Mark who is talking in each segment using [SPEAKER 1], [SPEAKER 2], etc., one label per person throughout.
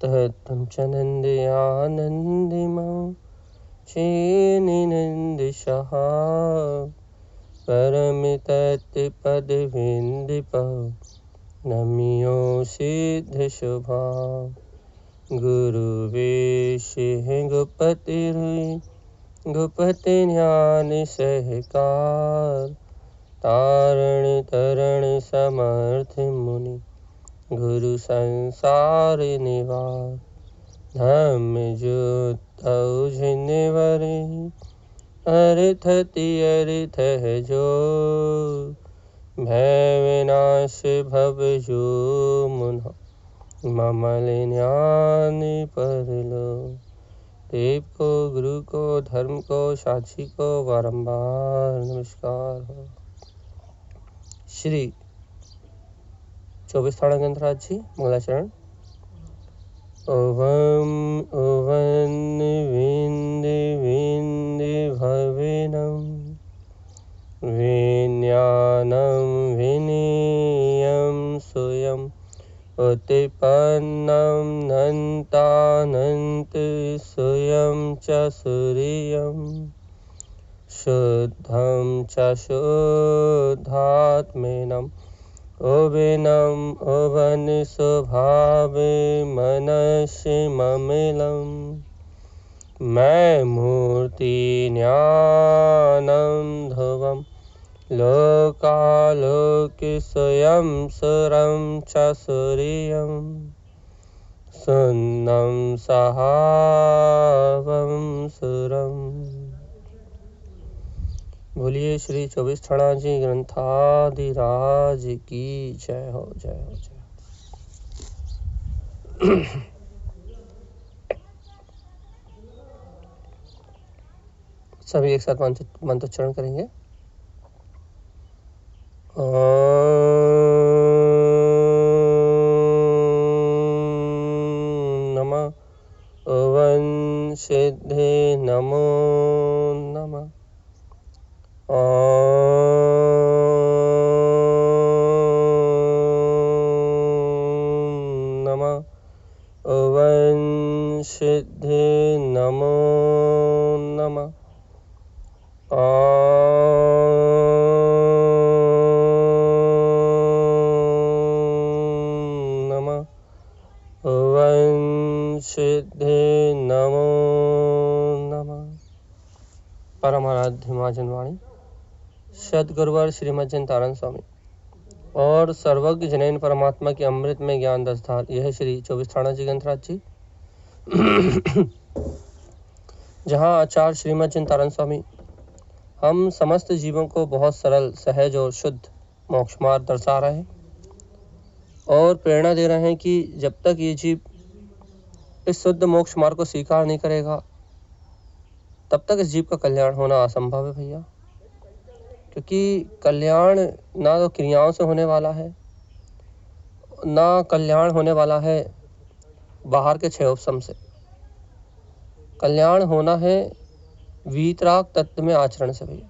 [SPEAKER 1] तत्तं च नन्द्यानन्दिमं चेनिनन्दिशः परमितत्पदविन्दिपौ नम्यो सिद्धशुभा गुरुवेशिः गुपतिर्हि गुपति ज्ञान सहकार तारण तरण समर्थ मुनि गुरु संसार निवार धम्म ज्योतौ जिनवरे अर्थति अर्थ जो भय विनाश भव जो मुन ममल ज्ञान परलो। देव को, गुरु को, धर्म को, साक्षी को बारंबार नमस्कार हो। श्री 24 थाना ग्रंथराज जी मंगलाचरण। ओवम ओवन विंद विंद भविनम विज्ञानम विनीयम स्वयं उत्पन्नं नन्तानन्त स्वयं च सूर्यं शुद्धं च शुद्धात्मेनम् ओवेनम् ओवन स्वभावे मनसि ममिलं मैं मूर्ति ज्ञानं ध्रुवम् लोकालोक स्वयं सुरं च सूर्यं सुन्नं सहावं सुरम्। बोलिए श्री 24 थाना जी ग्रंथाधिराज की जय हो, जय हो, जय हो। सभी एक साथ मंत्रोच्चारण करेंगे। नमः ओवं सिद्धे नमो नमः। नमः ओवं सिद्धे नमो नमः। सिद्धे नमो नमः। परमाराध्य मां जनवाणी सद्गुरुवर श्रीमद् जयंतारण स्वामी और सर्वज्ञ जनैन परमात्मा के अमृत में ज्ञान दसधार। यह श्री 24 थाना जी ग्रंथराज जी जहाँ आचार्य श्रीमद् जयंतारण स्वामी हम समस्त जीवों को बहुत सरल, सहज और शुद्ध मोक्ष मार्ग दर्शा रहे हैं और प्रेरणा दे रहे हैं कि जब तक ये जीव इस शुद्ध मोक्ष मार्ग को स्वीकार नहीं करेगा तब तक इस जीव का कल्याण होना असंभव है भैया। क्योंकि कल्याण ना तो क्रियाओं से होने वाला है, ना कल्याण होने वाला है बाहर के 6 उपशम से। कल्याण होना है वीतराग तत्व में आचरण से भैया।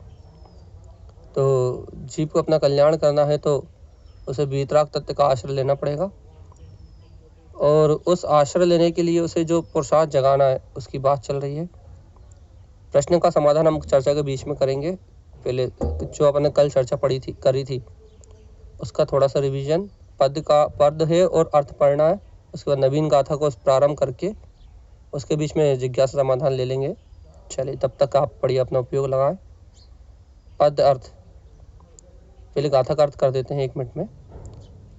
[SPEAKER 1] तो जीव को अपना कल्याण करना है तो उसे वीतराग तत्व का आश्रय लेना पड़ेगा और उस आश्रय लेने के लिए उसे जो पुरुषार्थ जगाना है उसकी बात चल रही है। प्रश्न का समाधान हम चर्चा के बीच में करेंगे। पहले जो अपने कल चर्चा करी थी उसका थोड़ा सा रिवीजन। पद है और अर्थ पढ़ना है। उसके बाद नवीन गाथा को प्रारंभ करके उसके बीच में जिज्ञासा समाधान ले लेंगे। चलिए तब तक आप पढ़िए, अपना उपयोग लगाएं। पद अर्थ पहले गाथा का अर्थ कर देते हैं 1 मिनट में।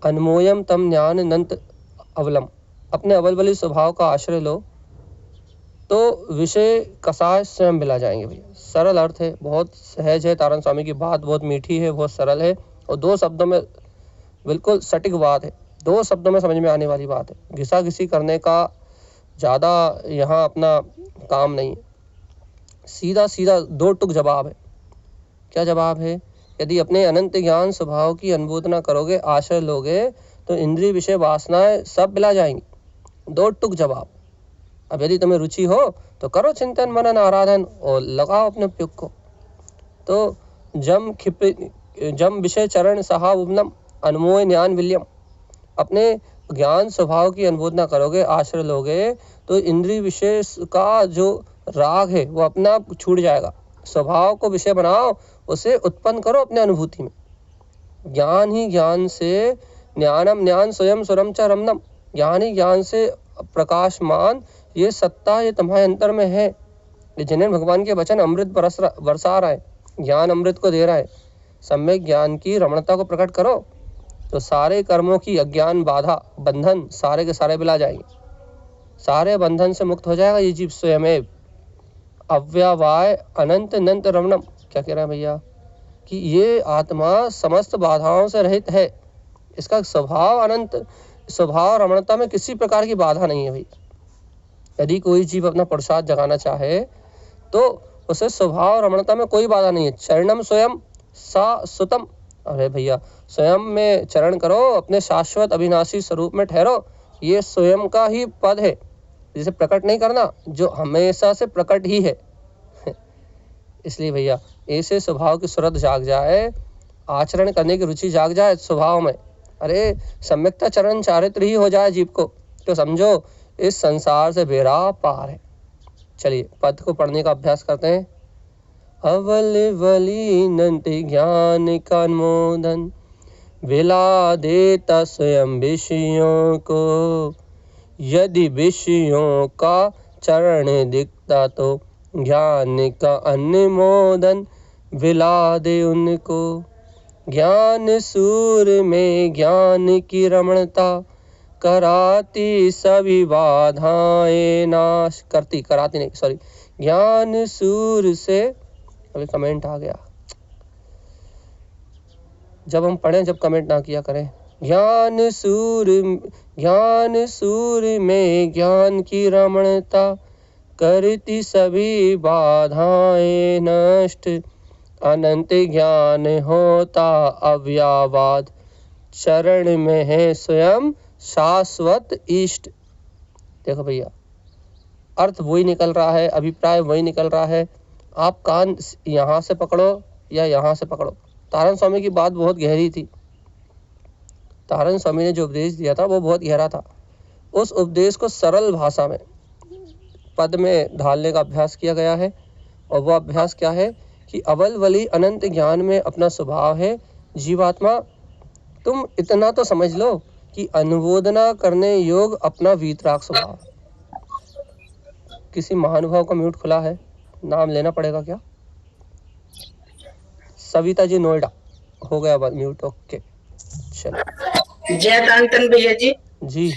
[SPEAKER 1] अनमोयम तम ज्ञान नंत अवलम, अपने अवलबली स्वभाव का आश्रय लो तो विषय कसाय स्वयं मिला जाएंगे भैया। सरल अर्थ है, बहुत सहज है। तारण स्वामी की बात बहुत मीठी है, बहुत सरल है और 2 शब्दों में बिल्कुल सटीक बात है। 2 शब्दों में समझ में आने वाली बात है। घिसा घिसी करने का ज़्यादा यहाँ अपना काम नहीं है। सीधा सीधा 2 टुक जवाब है। क्या जवाब है? यदि अपने अनंत ज्ञान स्वभाव की अनुभूति करोगे, आश्रय लोगे तो इंद्रिय विषय वासनाएं सब मिला जाएंगी। 2 टुक जवाब। अब यदि तुम्हें रुचि हो तो करो चिंतन मनन आराधन और लगाओ अपने उपयोग को। तो जम विषय चरण सहा उपनम अनमोय ज्ञान विलियम, अपने ज्ञान स्वभाव की अनुमोदना करोगे, आश्रय लोगे, तो इंद्रिय विशेष का जो राग है वो अपना छूट जाएगा। स्वभाव को विषय बनाओ, उसे उत्पन्न करो अपने अनुभूति में। ज्ञान ही ज्ञान से ज्ञानम ज्ञान स्वयं स्वरम च रमनम, ज्ञान ही ज्ञान से प्रकाशमान ये सत्ता ये तुम्हारे अंतर में है। ये जिन्हें भगवान के वचन अमृत बरसा रहा है, ज्ञान अमृत को दे रहा है। सम्यक ज्ञान की रमणता को प्रकट करो तो सारे कर्मों की अज्ञान बाधा बंधन सारे के सारे बिला जाएंगे, सारे बंधन से मुक्त हो जाएगा ये जीव स्वयं। अव्यवाय अनंत अनंत रमणम, क्या कह रहे हैं भैया कि ये आत्मा समस्त बाधाओं से रहित है, इसका स्वभाव अनंत, स्वभाव रमणता में किसी प्रकार की बाधा नहीं है भैया। यदि कोई जीव अपना पुरुषार्थ जगाना चाहे तो उसे स्वभाव रमणता में कोई बाधा नहीं है। चरणम स्वयं सा सुतम, अरे भैया स्वयं में चरण करो, अपने शाश्वत अविनाशी स्वरूप में ठहरो, ये स्वयं का ही पद है जिसे प्रकट नहीं करना, जो हमेशा से प्रकट ही है। इसलिए भैया ऐसे स्वभाव की सूरत जाग जाए, आचरण करने की रुचि जाग जाए स्वभाव में, अरे सम्यकता चरण चारित्र ही हो जाए जीव को, तो समझो इस संसार से बेड़ा पार है। चलिए पद को पढ़ने का अभ्यास करते हैं। अवल वली नंत ज्ञान का अनुमोदन, विला देता स्वयं विषयों को, यदि विषयों का चरण दिखता तो ज्ञान का अनुमोदन विला दे उनको। ज्ञान सूर में ज्ञान की रमणता, कराती सभी बाधाएं नाश, करती कराती नहीं सॉरी, ज्ञान सूर से, अभी कमेंट आ गया, जब हम पढ़ें जब कमेंट ना किया करें। ज्ञान सूर में ज्ञान की रमणता, करती सभी बाधाएं नष्ट, अनंत ज्ञान होता अव्यवाद, चरण में है स्वयं शाश्वत इष्ट। देखो भैया अर्थ वही निकल रहा है, अभिप्राय वही निकल रहा है। आप कान यहाँ से पकड़ो या यहाँ से पकड़ो। तारण स्वामी की बात बहुत गहरी थी। तारण स्वामी ने जो उपदेश दिया था वो बहुत गहरा था। उस उपदेश को सरल भाषा में पद में ढालने का अभ्यास किया गया है। और वो अभ्यास क्या है कि अवल वली अनंत ज्ञान में अपना स्वभाव है। जीवात्मा तुम इतना तो समझ लो कि अनुमोदना करने योग अपना वीतराग स्वभाव। किसी महानुभाव का म्यूट खुला है, नाम लेना पड़ेगा क्या? सविता जी नोएडा, हो गया बात म्यूट, ओके चलो।
[SPEAKER 2] जय कांतन भैया जी।
[SPEAKER 1] जी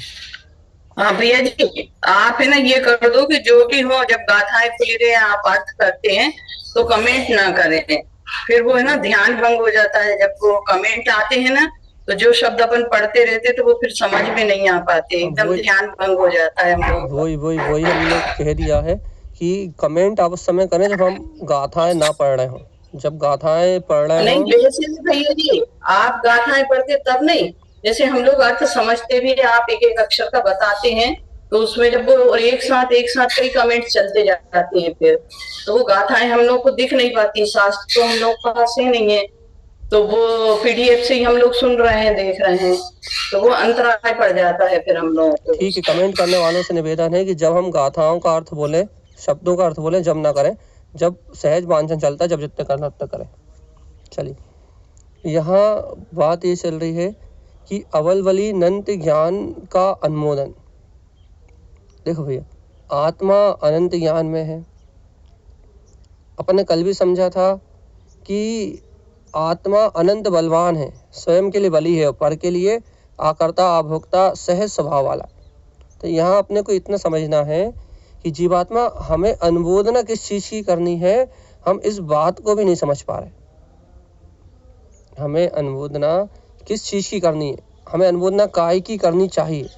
[SPEAKER 2] हाँ भैया जी, आप है ना ये कर दो कि जो भी हो जब गाथाएं खुली रहे आप अर्थ करते हैं तो कमेंट ना करें, फिर वो है ना ध्यान भंग हो जाता है। जब वो कमेंट आते हैं ना तो जो शब्द अपन पढ़ते रहते तो वो फिर समझ में नहीं आ पाते, एकदम ध्यान भंग हो जाता है हम लोग।
[SPEAKER 1] वही हमने कह दिया है कि कमेंट आप उस समय करें जब हम गाथाएं ना पढ़ रहे हो। जब गाथाएं पढ़ रहे हो
[SPEAKER 2] नहीं वैसे भी भैया जी आप गाथाएं पढ़ते तब नहीं, जैसे हम लोग अर्थ समझते भी आप एक एक अक्षर का बताते हैं तो उसमें जब वो एक साथ कई कमेंट चलते जाते हैं फिर तो वो गाथाएं हम लोग को दिख नहीं पाती। शास्त्र तो हम लोग पास ही नहीं है, तो वो पीडीएफ से ही हम लोग सुन रहे हैं देख रहे हैं, तो वो अंतराय पड़ जाता है फिर हम लोग को।
[SPEAKER 1] ठीक है, कमेंट करने वालों से निवेदन है कि जब हम गाथाओं का अर्थ बोले, शब्दों का अर्थ बोले, जब ना करें, जब सहज वांछन चलता है, जब जितने करना उतने करें। चलिए यहाँ बात ये चल रही है कि अवल वली अनंत ज्ञान का अनुमोदन। देखो भैया आत्मा अनंत ज्ञान में है। अपन ने कल भी समझा था कि आत्मा अनंत बलवान है, स्वयं के लिए बली है और पर के लिए आकर्ता आभोक्ता सहज स्वभाव वाला। तो यहाँ अपने को इतना समझना है कि जीवात्मा हमें अनुमोदना किस चीज़ की करनी है, हम इस बात को भी नहीं समझ पा रहे। हमें अनुमोदना किस चीज़ की करनी है, हमें अनुमोदना काय की करनी चाहिए,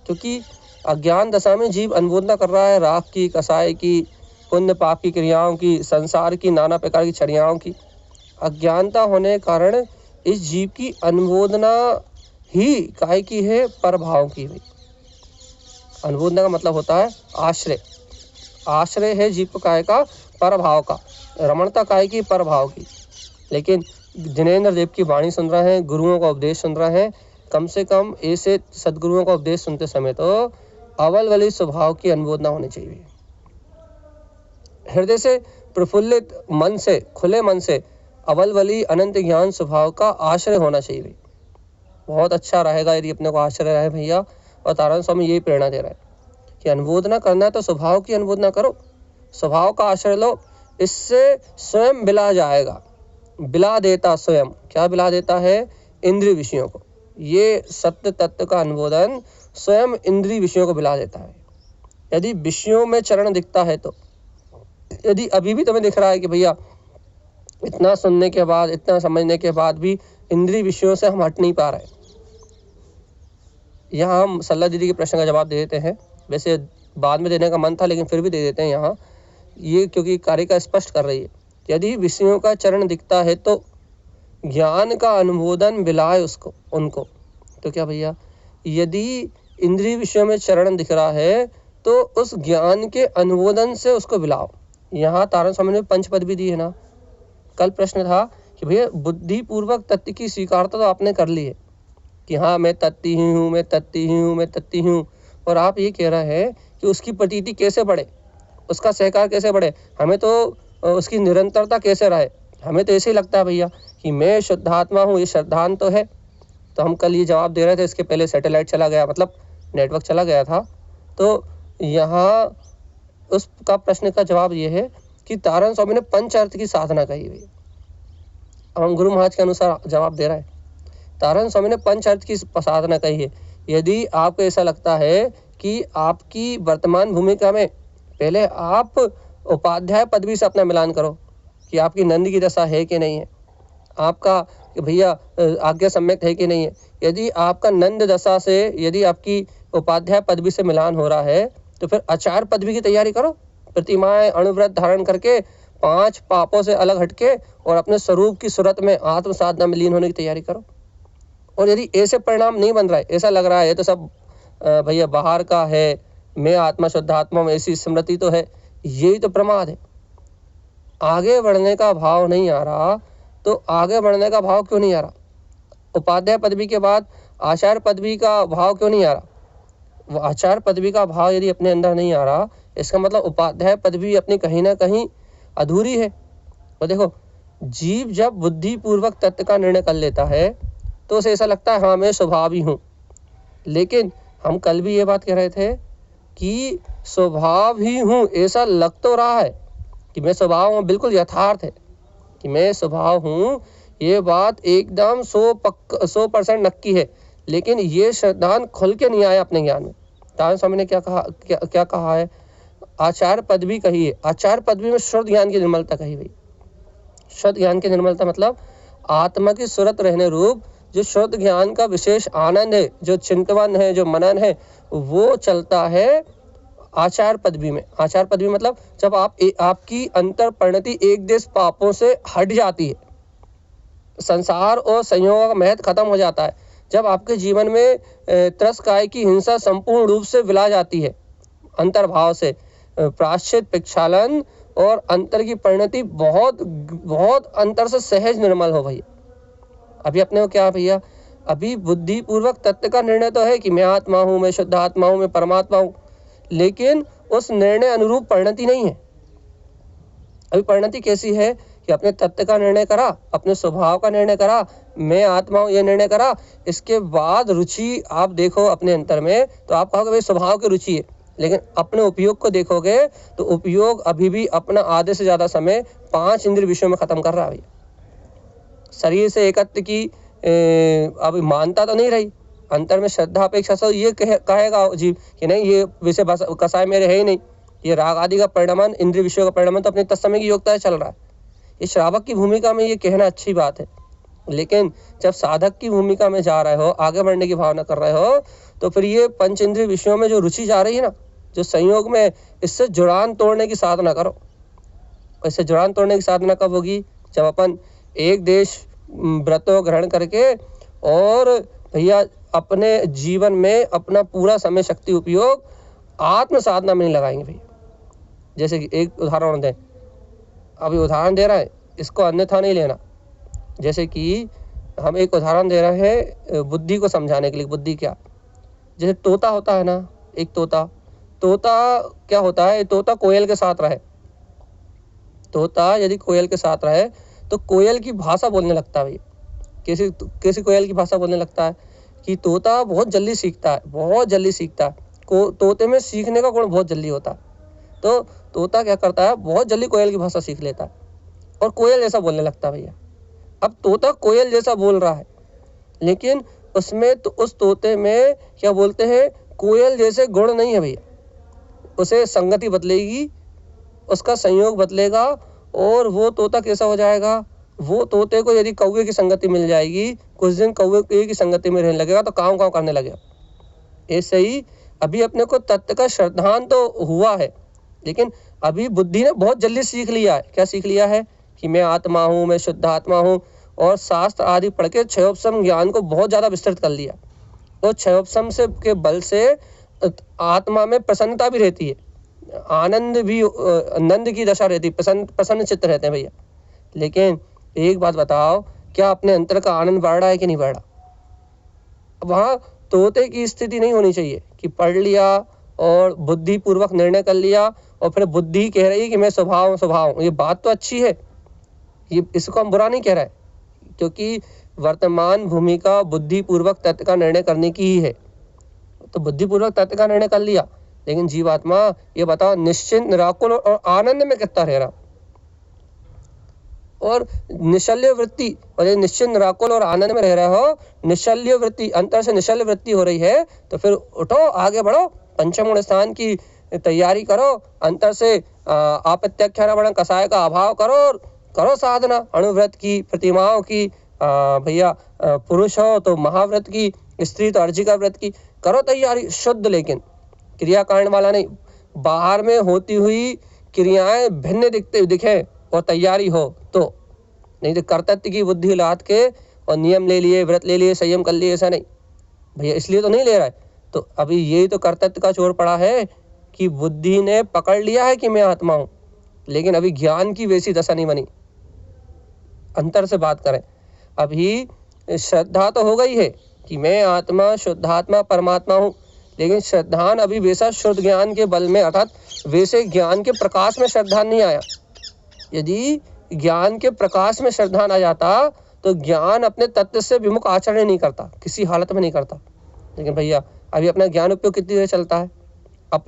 [SPEAKER 1] क्योंकि अज्ञान दशा में जीव अनुमोदना कर रहा है राग की, कसाय की, पुण्य पाप की क्रियाओं की, संसार की नाना प्रकार की चर्याओं की। अज्ञानता होने के कारण इस जीव की अनुमोदना ही काय की है, पर भाव की हुई। अनुमोदना का मतलब होता है आश्रय। आश्रय है जीव को काय का, पर भाव का। रमणता काय की, पर भाव की। लेकिन जिनेंद्र देव की वाणी सुन रहे हैं, गुरुओं का उपदेश सुन रहे हैं, कम से कम ऐसे सद्गुरुओं का उपदेश सुनते समय तो अवल वाली स्वभाव की अनुमोदना होनी चाहिए। हृदय से प्रफुल्लित मन से, खुले मन से अवल वाली अनंत ज्ञान स्वभाव का आश्रय होना चाहिए। बहुत अच्छा रहेगा यदि अपने को आश्रय रहे भैया। और तारण स्वामी यही प्रेरणा दे रहा है कि अनुमोदना करना है तो स्वभाव की अनुमोदना करो, स्वभाव का आश्रय लो, इससे स्वयं बिला जाएगा। बिला देता स्वयं, क्या बिला देता है? इंद्रिय विषयों को। ये सत्य तत्व का अनुमोदन स्वयं इंद्रिय विषयों को बिला देता है। यदि विषयों में चरण दिखता है तो, यदि अभी भी तुम्हें दिख रहा है कि भैया इतना सुनने के बाद, इतना समझने के बाद भी इंद्रिय विषयों से हम हट नहीं पा रहे, यहाँ हम सल्ला दीदी के प्रश्न का जवाब दे देते हैं। वैसे बाद में देने का मन था लेकिन फिर भी दे देते हैं यहाँ, ये क्योंकि कार्य का स्पष्ट कर रही है। यदि विषयों का चरण दिखता है तो ज्ञान का अनुमोदन बिलाए उसको, उनको। तो क्या भैया, यदि इंद्रिय विषयों में चरण दिख रहा है तो उस ज्ञान के अनुमोदन से उसको बिलाओ। यहाँ तारण स्वामी ने पंचपद भी दी है ना। कल प्रश्न था कि भैया बुद्धि पूर्वक तत्व की स्वीकारता तो आपने कर ली है कि हाँ मैं तत्व ही हूँ, मैं तत्व ही हूँ, मैं तत्व ही हूँ, और आप ये कह रहे हैं कि उसकी प्रतीति कैसे बढ़े, उसका सहकार कैसे बढ़े, हमें तो उसकी निरंतरता कैसे रहे। हमें तो ऐसे ही लगता है भैया कि मैं शुद्धात्मा हूँ, ये श्रद्धांत तो है। तो हम कल ये जवाब दे रहे थे, इसके पहले सैटेलाइट चला गया, मतलब नेटवर्क चला गया था। तो यहाँ उसका प्रश्न का जवाब ये है कि तारण स्वामी ने पंच अर्थ की साधना कही हुई। अब हम गुरु महाराज के अनुसार जवाब दे रहे हैं। तारण स्वामी ने पंच अर्थ की साधना कही है। यदि आपको ऐसा लगता है कि आपकी वर्तमान भूमिका में पहले आप उपाध्याय पदवी से अपना मिलान करो कि आपकी नंद की दशा है कि नहीं है, आपका भैया आज्ञा सम्यक है कि नहीं है। यदि आपका नंद दशा से, यदि आपकी उपाध्याय पदवी से मिलान हो रहा है तो फिर आचार्य पदवी की तैयारी करो। प्रतिमाएं अणुव्रत धारण करके 5 पापों से अलग हटके और अपने स्वरूप की सूरत में आत्म साधना में लीन होने की तैयारी करो। और यदि ऐसे परिणाम नहीं बन रहा है, ऐसा लग रहा है तो सब भैया बाहर का है, मैं आत्मा शुद्धात्मा में, ऐसी स्मृति तो है, यही तो प्रमाद है। आगे बढ़ने का भाव नहीं आ रहा तो आगे बढ़ने का भाव क्यों नहीं आ रहा? उपाध्याय पदवी के बाद आचार्य पदवी का भाव क्यों नहीं आ रहा? वो आचार्य पदवी का भाव यदि अपने अंदर नहीं आ रहा, इसका मतलब उपाध्याय पदवी अपनी कहीं ना कहीं अधूरी है। और देखो, जीव जब बुद्धि पूर्वक तत्व का निर्णय कर लेता है तो उसे ऐसा लगता है हाँ मैं स्वभाव ही हूँ। लेकिन हम कल भी ये बात कह रहे थे कि स्वभाव ही हूँ ऐसा लग तो रहा है कि मैं स्वभाव हूँ, बिल्कुल यथार्थ है कि मैं स्वभाव हूँ, ये बात एकदम 100% नक्की है। लेकिन ये सिद्धांत खुल के नहीं आया अपने ज्ञान में। तारण स्वामी ने क्या कहा है? आचार्य पदवी कही है। आचार्य पदवी में शुद्ध ज्ञान की निर्मलता कही हुई। शुद्ध ज्ञान की निर्मलता मतलब आत्मा की सूरत रहने रूप जो शुद्ध ज्ञान का विशेष आनंद है, जो चिंतवन है, जो मनन है, वो चलता है आचार पदवी में। आचार पदवी मतलब जब आपकी अंतर परिणति एक देश पापों से हट जाती है, संसार और संयोग का महत्व खत्म हो जाता है, जब आपके जीवन में त्रस्काय की हिंसा संपूर्ण रूप से विला जाती है, अंतर्भाव से प्राश्चित प्रक्षालन और अंतर की परिणति बहुत बहुत अंतर से सहज निर्मल हो भैया। अभी अपने को क्या भैया, अभी बुद्धि पूर्वक तत्व का निर्णय तो है कि मैं आत्मा हूँ, मैं शुद्ध आत्मा हूँ, मैं परमात्मा हूँ, लेकिन उस निर्णय अनुरूप परिणति नहीं है। अभी परिणति कैसी है कि अपने तत्व का निर्णय करा, अपने स्वभाव का निर्णय करा, मैं आत्मा हूँ ये निर्णय करा, इसके बाद रुचि आप देखो अपने अंतर में तो आप कहोगे भाई स्वभाव की रुचि है। लेकिन अपने उपयोग को देखोगे तो उपयोग अभी भी अपना आधे से ज़्यादा समय 5 इंद्रिय विषयों में ख़त्म कर रहा है भैया। शरीर से एकत्व की अभी मानता तो नहीं रही, अंतर में श्रद्धा अपेक्षा से ये कहेगा जीव कि नहीं ये विषय कसाय मेरे है ही नहीं, ये राग आदि का परिणामन, इंद्रिय विषयों का परिणामन तो अपने तत्समय की योग्यता चल रहा है। ये श्रावक की भूमिका में ये कहना अच्छी बात है, लेकिन जब साधक की भूमिका में जा रहे हो, आगे बढ़ने की भावना कर रहे हो, तो फिर ये पंच इंद्रिय विषयों में जो रुचि जा रही है ना, जो संयोग में, इससे जुड़ान तोड़ने की साधना करो। इससे जुड़ान तोड़ने की साधना कब होगी? जब अपन एक देश व्रतों ग्रहण करके और भैया अपने जीवन में अपना पूरा समय शक्ति उपयोग आत्म साधना में नहीं लगाएंगे भैया। जैसे कि एक उदाहरण दें, अभी उदाहरण दे रहा है, इसको अन्यथा नहीं लेना। जैसे कि हम एक उदाहरण दे रहे हैं बुद्धि को समझाने के लिए। बुद्धि क्या, जैसे तोता होता है ना, एक तोता क्या होता है, तोता कोयल के साथ रहे, तोता यदि कोयल के साथ रहे तो कोयल की भाषा बोलने लगता है। कैसी कोयल की भाषा बोलने लगता है कि तोता बहुत जल्दी सीखता है, बहुत जल्दी सीखता है। तोते में सीखने का गुण बहुत जल्दी होता है, तो तोता क्या करता है, बहुत जल्दी कोयल की भाषा सीख लेता है और कोयल जैसा बोलने लगता है भैया। अब तोता कोयल जैसा बोल रहा है, लेकिन उसमें तो उस तोते में क्या बोलते हैं, कोयल जैसे गुण नहीं है भैया। उसे संगति बदलेगी, उसका संयोग बदलेगा और वो तोता कैसा हो जाएगा, वो तोते को यदि कौवे की संगति मिल जाएगी, कुछ दिन कौवे की संगति में रहने लगेगा तो काँव काँव करने लगेगा। ऐसे ही अभी अपने को तत्व का श्रद्धान तो हुआ है, लेकिन अभी बुद्धि ने बहुत जल्दी सीख लिया है। क्या सीख लिया है कि मैं आत्मा हूँ, मैं शुद्ध आत्मा हूँ, और शास्त्र आदि पढ़ के क्षयोपशम ज्ञान को बहुत ज़्यादा विस्तृत कर लिया। और क्षयोपशम से के बल से आत्मा में प्रसन्नता भी रहती है, आनंद भी, आनंद की दशा रहती है, प्रसन्न चित्त रहते हैं भैया। लेकिन एक बात बताओ, क्या अपने अंतर का आनंद बढ़ रहा है कि नहीं बढ़ रहा? वहाँ तोते की स्थिति नहीं होनी चाहिए कि पढ़ लिया और बुद्धि पूर्वक निर्णय कर लिया और फिर बुद्धि कह रही है कि मैं स्वभाव। ये बात तो अच्छी है, ये इसको हम बुरा नहीं कह रहे हैं, क्योंकि वर्तमान भूमिका बुद्धि पूर्वक तत्व का निर्णय करने की ही है। तो बुद्धि पूर्वक तत्व का निर्णय कर लिया, लेकिन जीवात्मा ये बताओ निश्चिंत, निराकुल और आनंद में कितना रह रहा, और निशल्य वृत्ति, और ये निश्चिंत, निराकुल और आनंद में रह रहे हो, निशल्य वृत्ति, अंतर से निशल्य वृत्ति हो रही है, तो फिर उठो, आगे बढ़ो, पंचम गुण स्थान की तैयारी करो, अंतर से अप्रत्यक्षारमण कषाय का अभाव करो साधना, अणुव्रत की, प्रतिमाओं की, भैया पुरुष हो तो महाव्रत की, स्त्री तो अर्जिका व्रत की, करो तैयारी शुद्ध, लेकिन क्रियाकांड वाला नहीं। बाहर में होती हुई क्रियाएं भिन्न दिखे और तैयारी हो तो, नहीं तो कर्तव्य की बुद्धि लाद के और नियम ले लिए, व्रत ले लिए, संयम कर लिए, ऐसा नहीं भैया। इसलिए तो नहीं ले रहा है, तो अभी यही तो कर्तव्य का चोर पड़ा है कि बुद्धि ने पकड़ लिया है कि मैं आत्मा हूँ, लेकिन अभी ज्ञान की वैसी दशा नहीं बनी। अंतर से बात करें, अभी श्रद्धा तो हो गई है कि मैं आत्मा, शुद्धात्मा, परमात्मा हूँ, लेकिन श्रद्धान अभी वैसा शुद्ध ज्ञान के बल में, अर्थात वैसे ज्ञान के प्रकाश में श्रद्धान नहीं आया। यदि ज्ञान के प्रकाश में श्रद्धान आ जाता तो ज्ञान अपने तत्व से विमुख आचरण नहीं करता, किसी हालत में नहीं करता। लेकिन भैया अभी अपना ज्ञान उपयोग कितनी देर चलता है,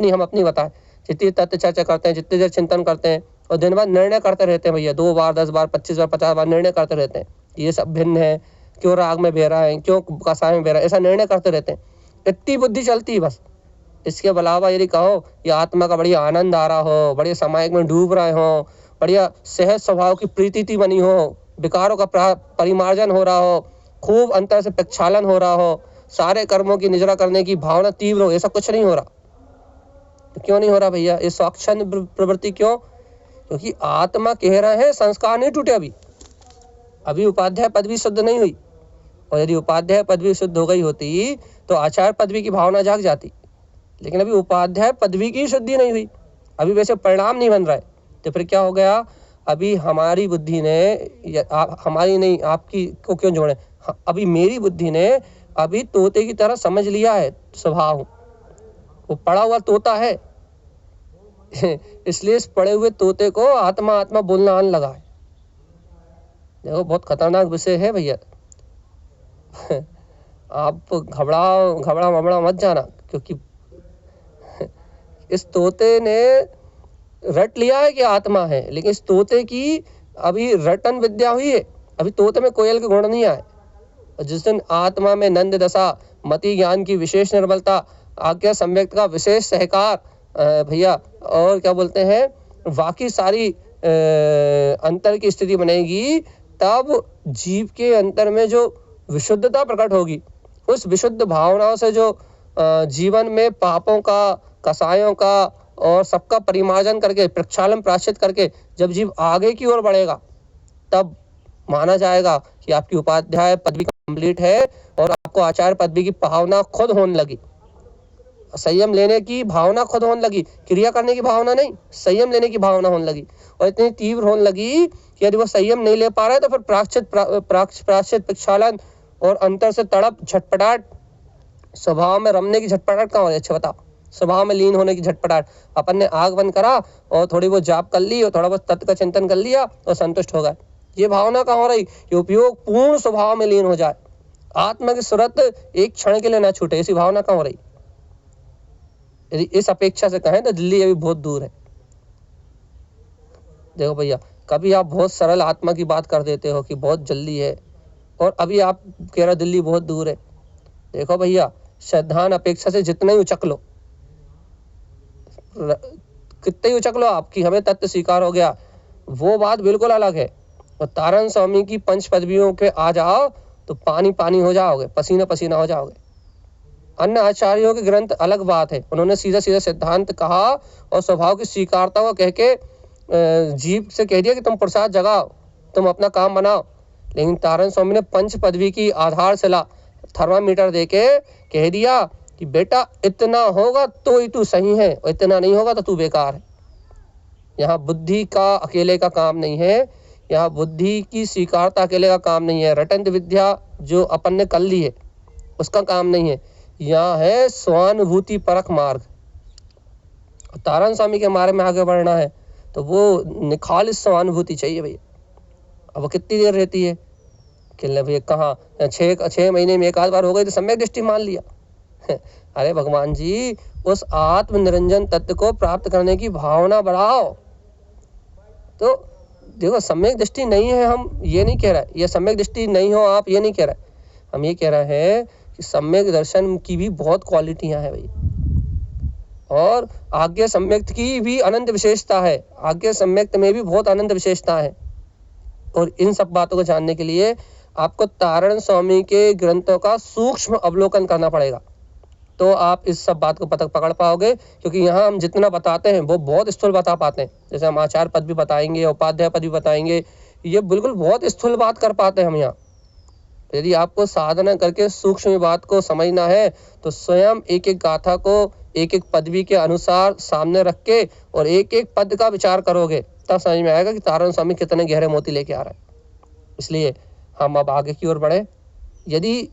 [SPEAKER 1] हम अपनी बताएं, जितनी तत्व चर्चा करते हैं, जितनी देर चिंतन करते हैं और दिन भर निर्णय करते रहते हैं भैया, 2 बार, 10 बार, 25 बार, 50 बार निर्णय करते रहते हैं, ये सब भिन्न है, क्यों राग में बह रहा है, क्यों कसाय में बह रहा है, ऐसा निर्णय करते रहते हैं। इतनी बुद्धि चलती है बस। इसके अलावा यदि कहो ये आत्मा का बढ़िया आनंद आ रहा हो, बढ़िया समायिक में डूब रहे हो, बढ़िया सहज स्वभाव की प्रीति बनी हो, विकारों का परिमार्जन हो रहा हो, खूब अंतर से प्रक्षालन हो रहा हो, सारे कर्मों की निजरा करने की भावना तीव्र हो, ऐसा कुछ नहीं हो रहा। तो क्यों नहीं हो रहा भैया ये स्वाच्छंद प्रवृत्ति? क्यों? क्योंकि आत्मा कह रहे हैं संस्कार नहीं टूटे, अभी उपाध्याय पदवी शुद्ध नहीं हुई, और यदि उपाध्याय पदवी शुद्ध हो गई होती तो आचार्य पदवी की भावना जाग जाती, लेकिन अभी उपाध्याय पदवी की शुद्धि नहीं हुई, अभी वैसे परिणाम नहीं बन रहा है। तो फिर क्या हो गया, अभी हमारी बुद्धि ने, हमारी नहीं आपकी को क्यों जोड़े, अभी मेरी बुद्धि ने अभी तोते की तरह समझ लिया है स्वभाव, वो पड़ा हुआ तोता है इसलिए इस पड़े हुए तोते को आत्मा आत्मा बोलना आने लगा है। देखो बहुत खतरनाक विषय है भैया आप घबरा मत जाना, क्योंकि इस तोते ने रट लिया है कि आत्मा है, लेकिन इस तोते की अभी रटन विद्या हुई है, अभी तोते में कोयल के गुण नहीं आए। जिस दिन आत्मा में नंद दशा, मति ज्ञान की विशेष निर्बलता, आज्ञा सम्यक्त का विशेष सहकार भैया, और क्या बोलते हैं बाकी सारी अंतर की स्थिति बनेगी, तब जीव के अंतर में जो विशुद्धता प्रकट होगी, उस विशुद्ध भावनाओं से जो जीवन में पापों का, कसायों का और सबका परिमार्जन करके, प्रक्षालन, प्रायश्चित करके जब जीव आगे की ओर बढ़ेगा, तब माना जाएगा कि आपकी उपाध्याय पदवी कंप्लीट है और आपको आचार्य पदवी की भावना खुद होने लगी। संयम लेने की भावना खुद होने लगी, क्रिया करने की भावना नहीं, संयम लेने की भावना होने लगी। और इतनी तीव्र होने लगी कि यदि वो संयम नहीं ले पा रहा है तो फिर प्रायश्चित प्रक्षालन और अंतर से तड़प झटपटाहट, स्वभाव में रमने की झटपटाहट कहाँ हो रही है? अच्छा बताओ, स्वभाव में लीन होने की झटपटाहट। अपन ने आग बंद करा और थोड़ी बहुत जाप कर ली और थोड़ा बहुत तत्व का चिंतन कर लिया और संतुष्ट हो गए। ये भावना कहाँ हो रही? ये उपयोग पूर्ण स्वभाव में लीन हो जाए, आत्मा की सूरत एक क्षण के लिए ना छूटे, ऐसी भावना कहाँ हो रही? यदि इस अपेक्षा से कहें तो दिल्ली अभी बहुत दूर है। देखो भैया, कभी आप बहुत सरल आत्मा की बात कर देते हो कि बहुत जल्दी है, और अभी आप कह रहे हो दिल्ली बहुत दूर है। देखो भैया, श्रद्धान अपेक्षा से जितना ही उचक लो, कितने ही उचक लो आपकी हमें तत्व स्वीकार हो गया, वो बात बिल्कुल अलग है। और तारण स्वामी की पंच पदवियों के आ जाओ तो पानी पानी हो जाओगे, पसीना पसीना हो जाओगे। अन्य आचार्यों के ग्रंथ अलग बात है, उन्होंने सीधा सीधा सिद्धांत कहा और स्वभाव की स्वीकारता को कह के जीव से कह दिया कि तुम प्रसाद जगाओ, तुम अपना काम बनाओ। लेकिन तारण स्वामी ने पंच पदवी की आधारशिला थर्मामीटर देके कह दिया कि बेटा इतना होगा तो ही तू सही है और इतना नहीं होगा तो तू बेकार है। यहाँ बुद्धि का अकेले का काम नहीं है, यहाँ बुद्धि की स्वीकारता अकेले का काम नहीं है, रटंत विद्या जो अपन ने कर ली है उसका काम नहीं है, यहाँ है स्वानुभूति परख मार्ग। तारण स्वामी के मार्ग में आगे बढ़ना है तो वो निखालिस स्वानुभूति चाहिए भैया। अब वो कितनी देर रहती है कि भैया कहाँ 6 महीने में एक आध बार हो गई तो सम्यक दृष्टि मान लिया। अरे भगवान जी, उस आत्म निरंजन तत्व को प्राप्त करने की भावना बढ़ाओ। तो देखो, सम्यक दृष्टि नहीं है, हम ये नहीं कह रहे, ये सम्यक दृष्टि नहीं हो आप ये नहीं कह रहे, हम ये कह रहे हैं कि सम्यक दर्शन की भी बहुत क्वालिटियां हैं भाई, और आज्ञा सम्यक्त की भी अनंत विशेषता है, आज्ञा सम्यक्त में भी बहुत अनंत विशेषता है। और इन सब बातों को जानने के लिए आपको तारण स्वामी के ग्रंथों का सूक्ष्म अवलोकन करना पड़ेगा, तो आप इस सब बात को पकड़ पाओगे। क्योंकि यहाँ हम जितना बताते हैं वो बहुत स्थूल बता पाते हैं, जैसे हम आचार्य पद भी बताएंगे, उपाध्याय पद भी बताएंगे, ये बिल्कुल बहुत स्थूल बात कर पाते हैं हम यहाँ। यदि आपको साधना करके सूक्ष्म बात को समझना है तो स्वयं एक एक गाथा को एक एक पदवी के अनुसार सामने रख के और एक एक पद का विचार करोगे, तब समझ में आएगा कि तारण स्वामी कितने गहरे मोती लेके आ रहा है। इसलिए हम अब आगे की ओर बढ़े। यदि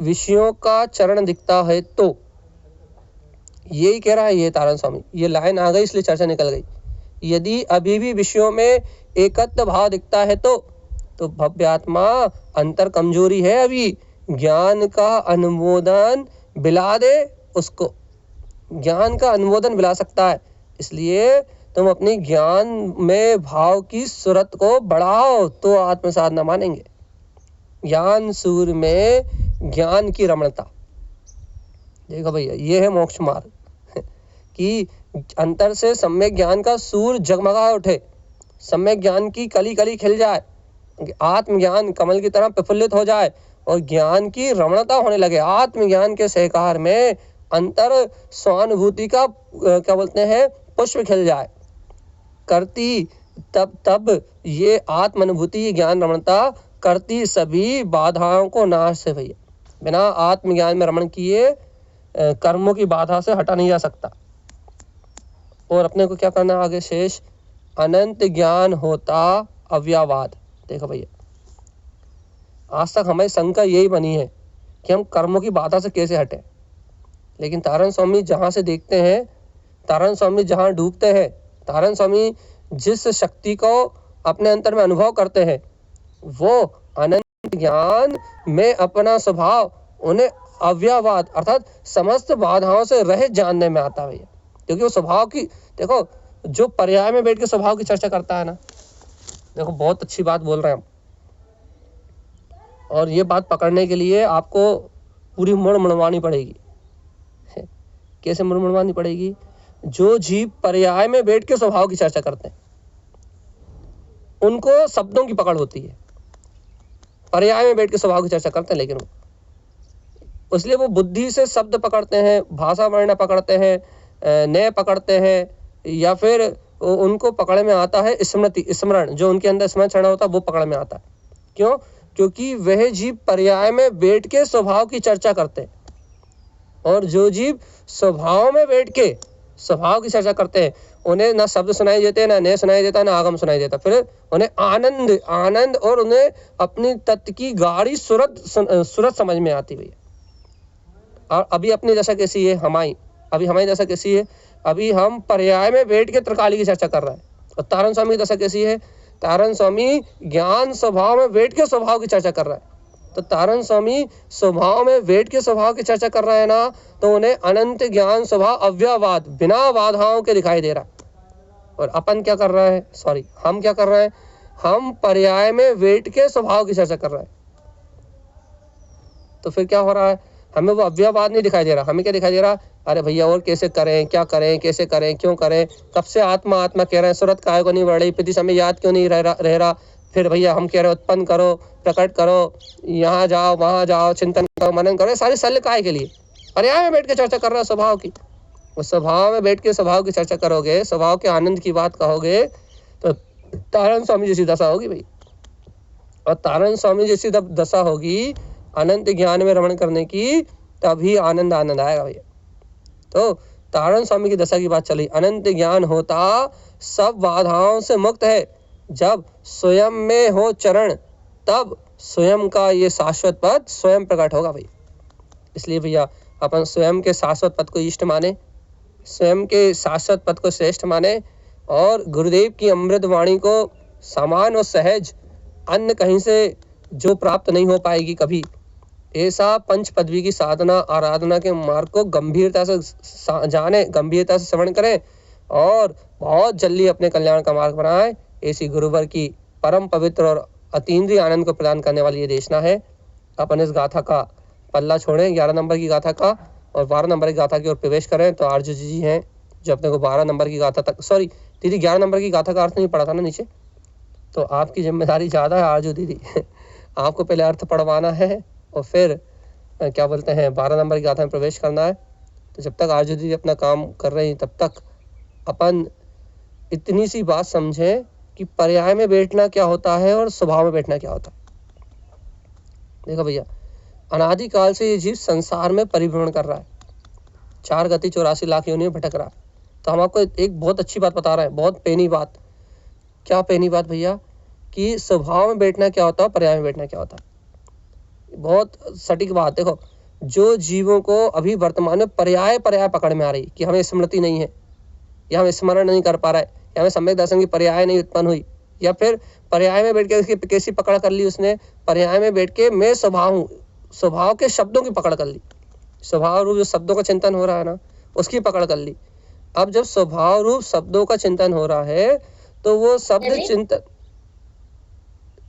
[SPEAKER 1] विषयों का चरण दिखता है तो यही कह रहा है ये तारण स्वामी, ये लाइन आ गई इसलिए चर्चा निकल गई। यदि अभी भी विषयों में एकत्व भाव दिखता है तो भव्यात्मा अंतर कमजोरी है, अभी ज्ञान का अनुमोदन बिला दे, उसको ज्ञान का अनुमोदन बिला सकता है। इसलिए तुम अपनी ज्ञान में भाव की सूरत को बढ़ाओ तो आत्म साधना मानेंगे। ज्ञान सूर में ज्ञान की रमणता, देखो भैया ये है मोक्ष मार्ग कि अंतर से सम्यक ज्ञान का सूर जगमगा उठे, सम्यक ज्ञान की कली कली खिल जाए, आत्मज्ञान कमल की तरह प्रफुल्लित हो जाए और ज्ञान की रमणता होने लगे। आत्मज्ञान के सहकार में अंतर स्वानुभूति का क्या बोलते हैं पुष्प खिल जाए करती, तब ये आत्म अनुभूति, ये ज्ञान रमणता करती सभी बाधाओं को नाश से भैया। बिना आत्मज्ञान में रमण किए कर्मों की बाधा से हटा नहीं जा सकता। और अपने को क्या करना आगे शेष, अनंत ज्ञान होता अव्ययवाद। देखो भैया, आज तक हमारी शंका यही बनी है कि हम कर्मों की बाधा से कैसे हटें, लेकिन तारण स्वामी जहाँ से देखते हैं, तारण स्वामी जहाँ डूबते हैं, तारण स्वामी जिस शक्ति को अपने अंतर में अनुभव करते हैं, वो अनंत ज्ञान में अपना स्वभाव उन्हें अव्ययवाद अर्थात समस्त बाधाओं से रहित जानने में आता है भैया। क्योंकि वो स्वभाव की, देखो जो पर्याय में बैठ के स्वभाव की चर्चा करता है ना, देखो बहुत अच्छी बात बोल रहे हैं हम, और ये बात पकड़ने के लिए आपको पूरी मुड़मुड़वानी पड़ेगी। कैसे मुड़मुड़वानी पड़ेगी? जो जीव पर्याय में बैठ के स्वभाव की चर्चा करते हैं उनको शब्दों की पकड़ होती है, पर्याय में बैठ के स्वभाव की चर्चा करते हैं, लेकिन इसलिए वो बुद्धि से शब्द पकड़ते हैं, भाषा वर्ण पकड़ते हैं, नय पकड़ते हैं, या फिर उनको पकड़ में आता है स्मृति, स्मरण, जो उनके अंदर स्मरण चढ़ा होता है वो पकड़ में आता है। क्यों? क्योंकि वह जीव पर्याय में बैठ के स्वभाव की चर्चा करते हैं और जो जीव स्वभाव में बैठ के स्वभाव की चर्चा करते हैं, उन्हें ना शब्द सुनाई देते, ना नय सुनाई देता, ना आगम सुनाई देता, फिर उन्हें आनंद आनंद और उन्हें अपनी तत्व की गाढ़ी सूरत समझ में आती भैया। और अभी अपनी दशा कैसी है, हमारी दशा कैसी है, अभी हम पर्याय में बैठ के त्रिकाली की चर्चा कर रहे हैं। और तारण स्वामी की दशा कैसी है, तारण स्वामी ज्ञान स्वभाव में बैठ के स्वभाव की चर्चा कर रहा है। तो तारण स्वामी स्वभाव में बैठ के स्वभाव की चर्चा कर रहे हैं ना, तो उन्हें अनंत ज्ञान स्वभाव अव्ययवाद बिना बाधाओं के दिखाई दे रहा है। और अपन क्या कर रहे हैं, हम क्या कर रहे हैं, हम पर्याय में बैठ के स्वभाव की चर्चा कर रहे हैं। तो फिर क्या हो रहा है, हमें वो अव्ययवाद नहीं दिखाई दे रहा, हमें क्या दिखाई दे रहा, अरे भैया और कैसे करें, क्या करें, कैसे करें, क्यों करें, कब से आत्मा आत्मा कह रहे हैं, सूरत काहे को नहीं बढ़ रही, प्रति समय याद क्यों नहीं रह रहा, फिर भैया हम कह रहे उत्पन्न करो, प्रकट करो, यहाँ जाओ वहाँ जाओ, चिंतन करो, मनन करो, सारी शल्य काय के लिए, पर्याय में बैठ के चर्चा कर रहे हो स्वभाव की। उस स्वभाव में बैठ के स्वभाव की चर्चा करोगे, स्वभाव के आनंद की बात कहोगे, तो तारण स्वामी जैसी दशा होगी भाई। और तारण स्वामी जैसी जब दशा होगी अनंत ज्ञान में रमण करने की, तभी आनंद आएगा भैया। तो तारण स्वामी की दशा की बात चली, अनंत ज्ञान होता सब बाधाओं से मुक्त है, जब स्वयं में हो चरण, तब स्वयं का ये शाश्वत पद स्वयं प्रकट होगा भाई। इसलिए भैया अपन स्वयं के शाश्वत पद को इष्ट माने, स्वयं के शाश्वत पद को श्रेष्ठ माने, और गुरुदेव की अमृत वाणी को समान और सहज अन्य कहीं से जो प्राप्त नहीं हो पाएगी कभी, ऐसा पंच पदवी की साधना आराधना के मार्ग को गंभीरता से जाने, गंभीरता से श्रवण करें और बहुत जल्दी अपने कल्याण का मार्ग बनाएं। ऐसी गुरुवर की परम पवित्र और अतीन्द्रिय आनंद को प्रदान करने वाली ये देशना है। अपन इस गाथा का पल्ला छोड़ें 11 नंबर की गाथा का, और 12 नंबर की गाथा की ओर प्रवेश करें। तो आरजू जी हैं जो अपने को 12 नंबर की गाथा तक, सॉरी दीदी 11 नंबर की गाथा का अर्थ नहीं पढ़ा था ना नीचे, तो आपकी जिम्मेदारी ज़्यादा है आरजू दीदी आपको पहले अर्थ पढ़वाना है और फिर क्या बोलते हैं 12 नंबर की गाथा में प्रवेश करना है। तो जब तक आरजू दीदी अपना काम कर रही हैं, तब तक अपन इतनी सी बात समझें कि पर्याय में बैठना क्या होता है और स्वभाव में बैठना क्या होता है। देखो भैया, अनादिकाल से ये जीव संसार में परिभ्रमण कर रहा है, 4 गति 84 लाख योनियों में भटक रहा है। तो हम आपको एक बहुत अच्छी बात बता रहे हैं, बहुत पेनी बात। क्या पेनी बात भैया, कि स्वभाव में बैठना क्या होता है, पर्याय में बैठना क्या होता है। बहुत सटीक बात। देखो, जो जीवों को अभी वर्तमान में पर्याय पकड़ में आ रही कि हमें स्मृति नहीं है, या हम स्मरण नहीं कर पा रहे, या हमें सम्यक दर्शन की पर्याय नहीं उत्पन्न हुई, या फिर पर्याय में बैठ के उसकी कैसी पकड़ कर ली उसने, पर्याय में बैठ के मैं स्वभाव हूँ, स्वभाव के शब्दों की पकड़ कर ली, स्वभाव रूप जो शब्दों का चिंतन हो रहा है ना, उसकी पकड़ कर ली। अब जब स्वभाव रूप शब्दों का चिंतन हो रहा है, तो वो शब्द चिंतन,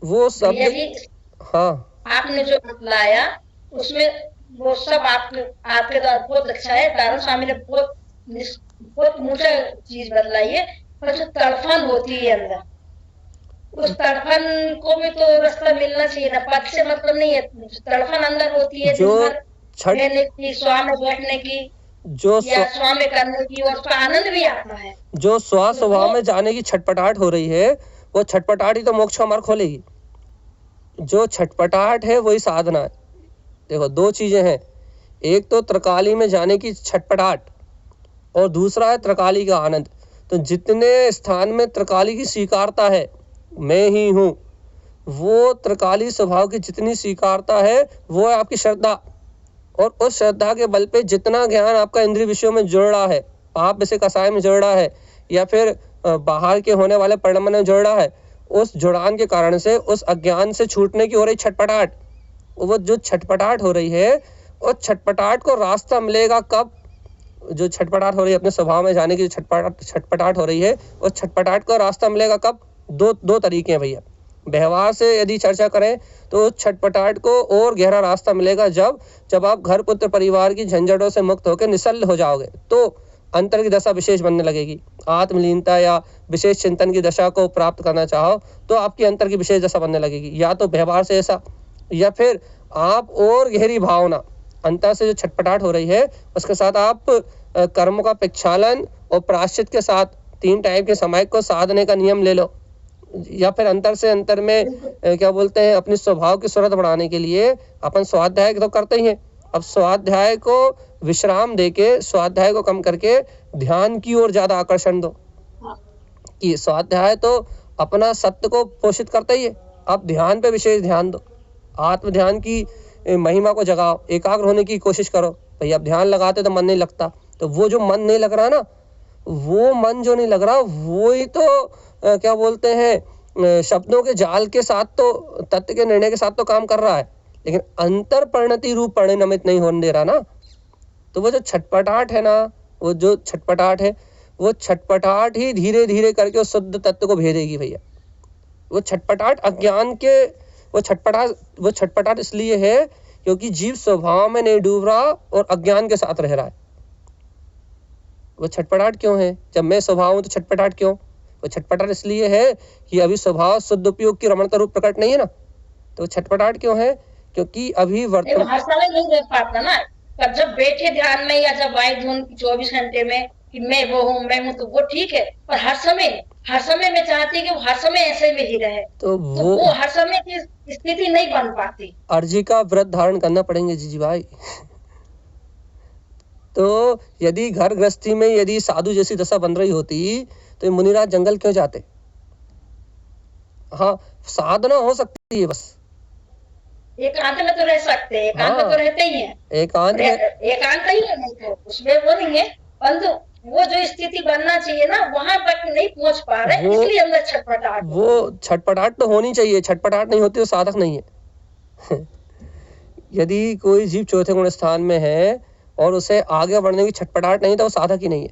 [SPEAKER 1] वो शब्द, हाँ
[SPEAKER 3] आपने जो लाया उसमें वो सब आपके द्वारा बहुत अच्छा है। तारण स्वामी ने बहुत ऊंचा चीज बतलाई है। पर जो तड़फन होती है अंदर, उस तड़फन को भी तो रास्ता मिलना चाहिए ना, पद से मतलब नहीं है, तड़फन अंदर होती है
[SPEAKER 1] जो
[SPEAKER 3] रहने की, स्वा में बैठने की,
[SPEAKER 1] जो
[SPEAKER 3] या स्वा में करने की, और उसका आनंद भी आता है।
[SPEAKER 1] जो स्वा स्वभाव में जाने की छटपटाहट हो रही है, वो छटपटाहट ही तो मोक्ष का मार्ग खोलेगी। जो छटपटाहट है वही साधना है। देखो, 2 चीजें हैं, एक तो त्रिकाली में जाने की छटपटाहट और दूसरा है त्रिकाली का आनंद। तो जितने स्थान में त्रिकाली की स्वीकारता है, मैं ही हूँ, वो त्रिकाली स्वभाव की जितनी स्वीकारता है वो है आपकी श्रद्धा। और उस श्रद्धा के बल पे जितना ज्ञान आपका इंद्रिय विषयों में जुड़ रहा है, पाप विषय कसाय में जुड़ रहा है, या फिर बाहर के होने वाले परिणाम में जुड़ रहा है, उस जुड़ान के कारण से उस अज्ञान से छूटने की हो रही छटपटाहट, वो जो छटपटाहट हो रही है, उस छटपटाहट को रास्ता मिलेगा कब? जो छटपटाहट हो रही है अपने स्वभाव में जाने की छटपटाहट हो रही है, उस छटपटाहट को रास्ता मिलेगा कब? दो तरीके हैं भैया। व्यवहार से यदि चर्चा करें तो उस छटपटाहट को और गहरा रास्ता मिलेगा जब आप घर पुत्र परिवार की झंझटों से मुक्त होकर निश्चल हो जाओगे, तो अंतर की दशा विशेष बनने लगेगी। आत्मलीनता या विशेष चिंतन की दशा को प्राप्त करना चाहो तो आपकी अंतर की विशेष दशा बनने लगेगी। या तो व्यवहार से ऐसा, या फिर आप और गहरी भावना, अंतर से जो छटपटाहट हो रही है उसके साथ आप कर्मों का प्रक्षालन और प्रायश्चित के साथ 3 टाइम के समय को साधने का नियम ले लो। या फिर अंतर से अंतर में क्या बोलते हैं, अपने स्वभाव की सूरत बढ़ाने के लिए अपन स्वाध्याय तो करते ही हैं। अब स्वाध्याय को विश्राम देके स्वाध्याय को कम करके ध्यान की ओर ज्यादा आकर्षण दो। कि स्वाध्याय तो अपना सत्य को पोषित करता ही है, आप ध्यान पे विशेष ध्यान दो, आत्म ध्यान की महिमा को जगाओ, एकाग्र होने की कोशिश करो। भाई आप ध्यान लगाते तो मन नहीं लगता, तो वो जो मन नहीं लग रहा ना, वो मन जो नहीं लग रहा वो ही तो क्या बोलते हैं शब्दों के जाल के साथ तो तत्व के निर्णय के साथ तो काम कर रहा है, लेकिन अंतर परिणति रूप परिणमित नहीं होने दे रहा ना। तो वो जो छटपटाहट है ना, वो जो छटपटाहट है, वो छटपटाहट ही धीरे धीरे करके उस शुद्ध तत्व को भेदेगी भैया। वो छटपटाहट अज्ञान के, वो छटपटाहट इसलिए है क्योंकि जीव स्वभाव में नहीं डूब रहा और अज्ञान के साथ रह रहा है। वो छटपटाहट क्यों है? जब मैं स्वभाव हूं तो छटपटाहट क्यों? वो छटपटाहट इसलिए है कि अभी स्वभाव शुद्ध उपयोग की रमणता रूप प्रकट नहीं है ना, तो छटपटाहट क्यों है? क्योंकि अभी वर्तमान
[SPEAKER 3] हर समय नहीं देख पाता ना, पर जब बैठे ध्यान में या जब वायु धुन 24 घंटे में कि मैं वो हूँ तो वो ठीक है, पर हर समय मैं चाहती कि वो हर समय ऐसे में ही रहे, तो वो हर समय की स्थिति नहीं बन पाती।
[SPEAKER 1] अर्जी का व्रत धारण करना पड़ेंगे जी भाई। तो यदि घर गृहस्थी में यदि साधु जैसी दशा बन रही होती तो ये मुनिराज जंगल क्यों जाते? हाँ, साधना हो सकती है, बस
[SPEAKER 3] एकांत में तो रह सकते हैं, एकांत में तो रहते ही हैं,
[SPEAKER 1] एकांत
[SPEAKER 3] ही है, नहीं तो उसमें वो नहीं है, परंतु वो जो स्थिति बनना चाहिए ना वहां तक नहीं पहुंच पा रहे, इसलिए अंदर छटपटाहट। वो
[SPEAKER 1] छटपटाहट तो होनी चाहिए, छटपटाहट नहीं होती तो साधक नहीं है। यदि कोई जीव चौथे गुण स्थान में है और उसे आगे बढ़ने की छटपटाहट नहीं तो वो साधक ही नहीं है,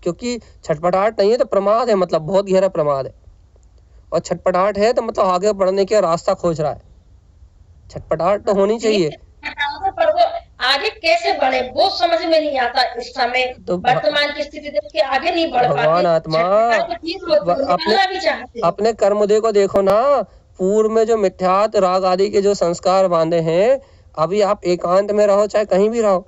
[SPEAKER 1] क्योंकि छटपटाहट नहीं है तो प्रमाद है, मतलब बहुत गहरा प्रमाद है, और छटपटाहट है तो मतलब आगे बढ़ने का रास्ता खोज रहा है। छटपटाहट तो होनी चाहिए,
[SPEAKER 3] पर वो आगे कैसे बढ़े वो समझ में नहीं आता इस समय। तो वर्तमान की स्थिति देख के आगे नहीं बढ़ पाते।
[SPEAKER 1] भगवान आत्मा अपने कर्मोदय को देखो ना, पूर्व में जो मिथ्यात राग आदि के जो संस्कार बांधे हैं, अभी आप एकांत में रहो चाहे कहीं भी रहो,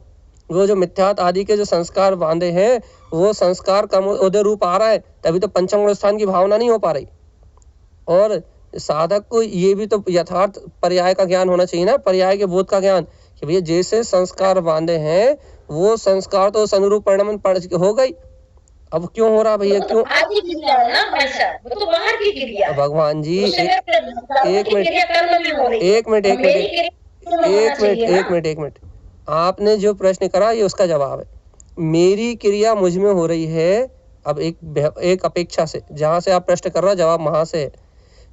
[SPEAKER 1] वो जो मिथ्यात आदि के जो संस्कार बांधे हैं वो संस्कार कर्मोदय रूप आ रहा है, तभी तो पंचम गुण स्थान की भावना नहीं हो पा रही। और साधक को ये भी तो यथार्थ पर्याय का ज्ञान होना चाहिए ना, पर्याय के बोध का ज्ञान, कि भैया जैसे संस्कार बांधे हैं वो संस्कार तो उस अनुरूप परिणाम हो गई, अब क्यों हो रहा भैया? क्यों? भगवान जी एक मिनट, आपने जो प्रश्न करा ये उसका जवाब है। मेरी क्रिया मुझ में हो रही है, अब एक अपेक्षा से, जहां से आप प्रश्न कर रहे हो जवाब वहां से है।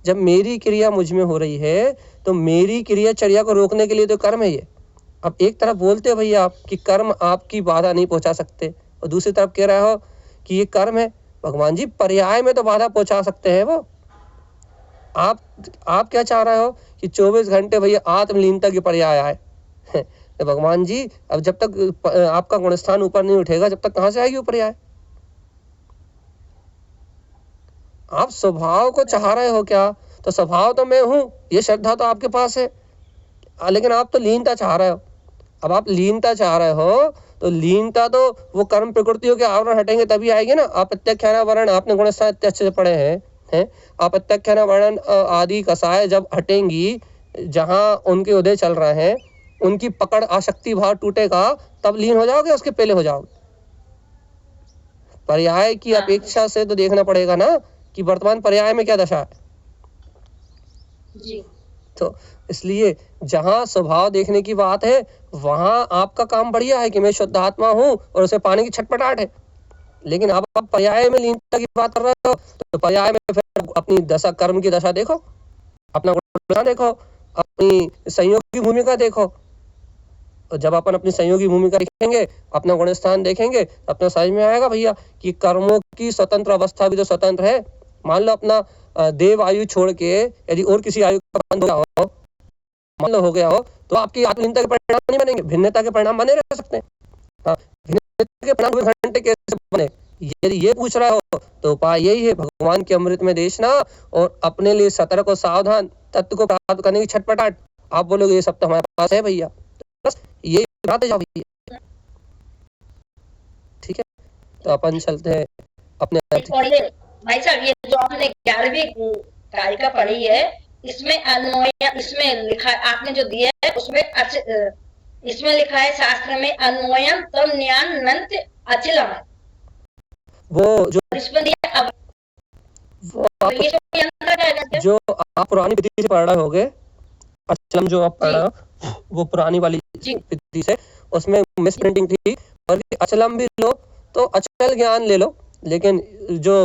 [SPEAKER 1] जब मेरी क्रिया मुझ में हो रही है तो मेरी क्रियाचर्या को रोकने के लिए तो कर्म है ये। अब एक तरफ बोलते हो भैया आप कि कर्म आपकी बाधा नहीं पहुंचा सकते, और दूसरी तरफ कह रहे हो कि ये कर्म है। भगवान जी पर्याय में तो बाधा पहुंचा सकते हैं वो। आप क्या चाह रहे हो कि 24 घंटे भैया आत्मलीनता की पर्याय आए? तो भगवान जी अब जब तक आपका गुणस्थान ऊपर नहीं उठेगा, जब तक कहां से आएगी वो पर्याय? आप स्वभाव को चाह रहे हो क्या? तो स्वभाव तो मैं हूं, ये श्रद्धा तो आपके पास है, लेकिन आप तो लीनता चाह रहे हो। अब आप लीनता चाह रहे हो तो लीनता तो वो कर्म प्रकृतियों के आवरण हटेंगे तभी आएगी ना। आप प्रत्यक्षाना वर्ण, आपने गुणस्थान इतने अच्छे से पढ़े हैं, आप प्रत्यक्षाना वर्ण आदि कसाय जब हटेंगी, जहां उनके उदय चल रहे हैं, उनकी पकड़ आसक्ति भाव टूटेगा, तब लीन हो जाओगे, उसके पहले हो जाओगे? पर्याय की अपेक्षा से तो देखना पड़ेगा ना कि वर्तमान पर्याय में क्या दशा है
[SPEAKER 3] जी।
[SPEAKER 1] तो इसलिए जहां स्वभाव देखने की बात है वहां आपका काम बढ़िया है कि मैं शुद्ध आत्मा हूं और उसे पाने की छटपटाहट है। लेकिन आप पर्याय में लीनता की बात कर रहे हो तो पर्याय में फिर अपनी दशा, कर्म की दशा देखो, अपना गुण देखो, अपनी संयोगी भूमिका देखो। और जब अपन अपनी संयोगी भूमिका देखेंगे, अपना गुण स्थान देखेंगे, अपना समझ में आएगा भैया कि कर्मों की स्वतंत्र अवस्था भी तो स्वतंत्र है। मान लो अपना देव आयु छोड़ के यदि और किसी आयु का बंध हो, मान लो हो गया हो, तो आपकी आत्महीनता के परिणाम नहीं बनेंगे, भिन्नता के परिणाम बने रह सकते हैं। हाँ, भिन्नता के परिणाम घंटे कैसे बने, यदि ये पूछ रहा हो तो उपाय यही है, भगवान के अमृत में देखना और अपने लिए सतर्क और सावधान, तत्व को प्राप्त करने की छटपटाहट। आप बोलोगे ये सब तो हमारे पास है भैया, बस ये बात जाओ भैया। ठीक है, तो अपन चलते हैं अपने
[SPEAKER 3] भाई साहब। ये जो आपने 11वीं कारिका पढ़ी है, इसमें अन्वय, इसमें लिखा आपने जो दिया है उसमें इसमें लिखा है शास्त्र में अन्वयम तम ज्ञान नंत अचलम,
[SPEAKER 1] वो जो
[SPEAKER 3] इसमें दिया अब
[SPEAKER 1] वो आप
[SPEAKER 3] ये अंतर क्या है?
[SPEAKER 1] जो आप पुरानी विधि से पढ़ रहे होगे, अचलम जो आप पढ़ रहे हो वो पुरानी वाली
[SPEAKER 3] जी।
[SPEAKER 1] विधि से, उसमें मिस प्रिंटिंग थी। और अचलम भी लो तो अचल ज्ञान ले लो, लेकिन जो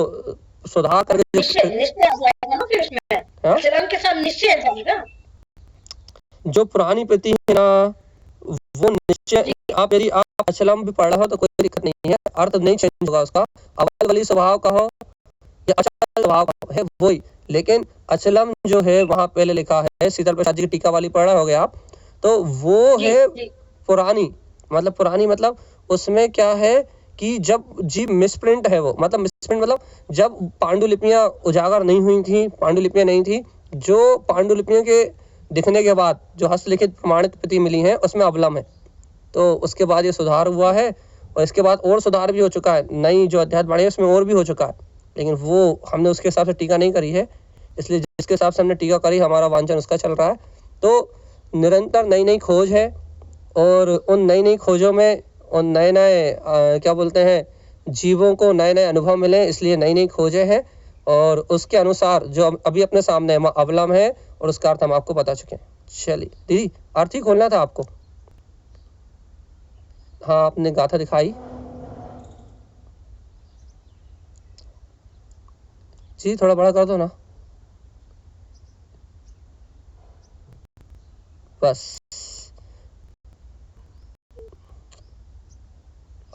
[SPEAKER 1] सुधार करके
[SPEAKER 3] निश्चय निश्चय आ जाएगा ना फिर उसमें,
[SPEAKER 1] हाँ?
[SPEAKER 3] अचलम के साथ निश्चय आ जाएगा।
[SPEAKER 1] जो पुरानी प्रति है ना, वो निश्चय आप यदि आप अचलम भी पढ़ रहे हो तो कोई दिक्कत नहीं है, अर्थ नहीं चेंज होगा उसका। अवल वाली स्वभाव का हो या अचल स्वभाव का है वही, लेकिन अचलम जो है वहां पहले लिखा है, शीतल प्रसाद जी की टीका वाली पढ़ रहे होगे आप, तो वो
[SPEAKER 3] जी,
[SPEAKER 1] है
[SPEAKER 3] जी।
[SPEAKER 1] पुरानी। मतलब पुरानी मतलब उसमें क्या है कि जब जी मिसप्रिंट है वो, मतलब मिसप्रिंट मतलब जब पांडुलिपियां उजागर नहीं हुई थी, पांडुलिपियां नहीं थी, जो पांडुलिपियों के दिखने के बाद जो हस्तलिखित प्रमाणित प्रति मिली है उसमें अवलम है। तो उसके बाद ये सुधार हुआ है, और इसके बाद और सुधार भी हो चुका है, नई जो अध्यात्म वाणी है उसमें और भी हो चुका है, लेकिन वो हमने उसके हिसाब से टीका नहीं करी है, इसलिए जिसके हिसाब से हमने टीका करी हमारा वांछन उसका चल रहा है। तो निरंतर नई नई खोज है, और उन नई नई खोजों में उन नए नए क्या बोलते हैं, जीवों को नए नए अनुभव मिले, इसलिए नई नई खोजें हैं, और उसके अनुसार जो अभी अपने सामने है अवलम है, और उसका अर्थ हम आपको बता चुके हैं। चलिए दीदी, अर्थ ही खोलना था आपको। हाँ, आपने गाथा दिखाई जी, थोड़ा बड़ा कर दो ना, बस।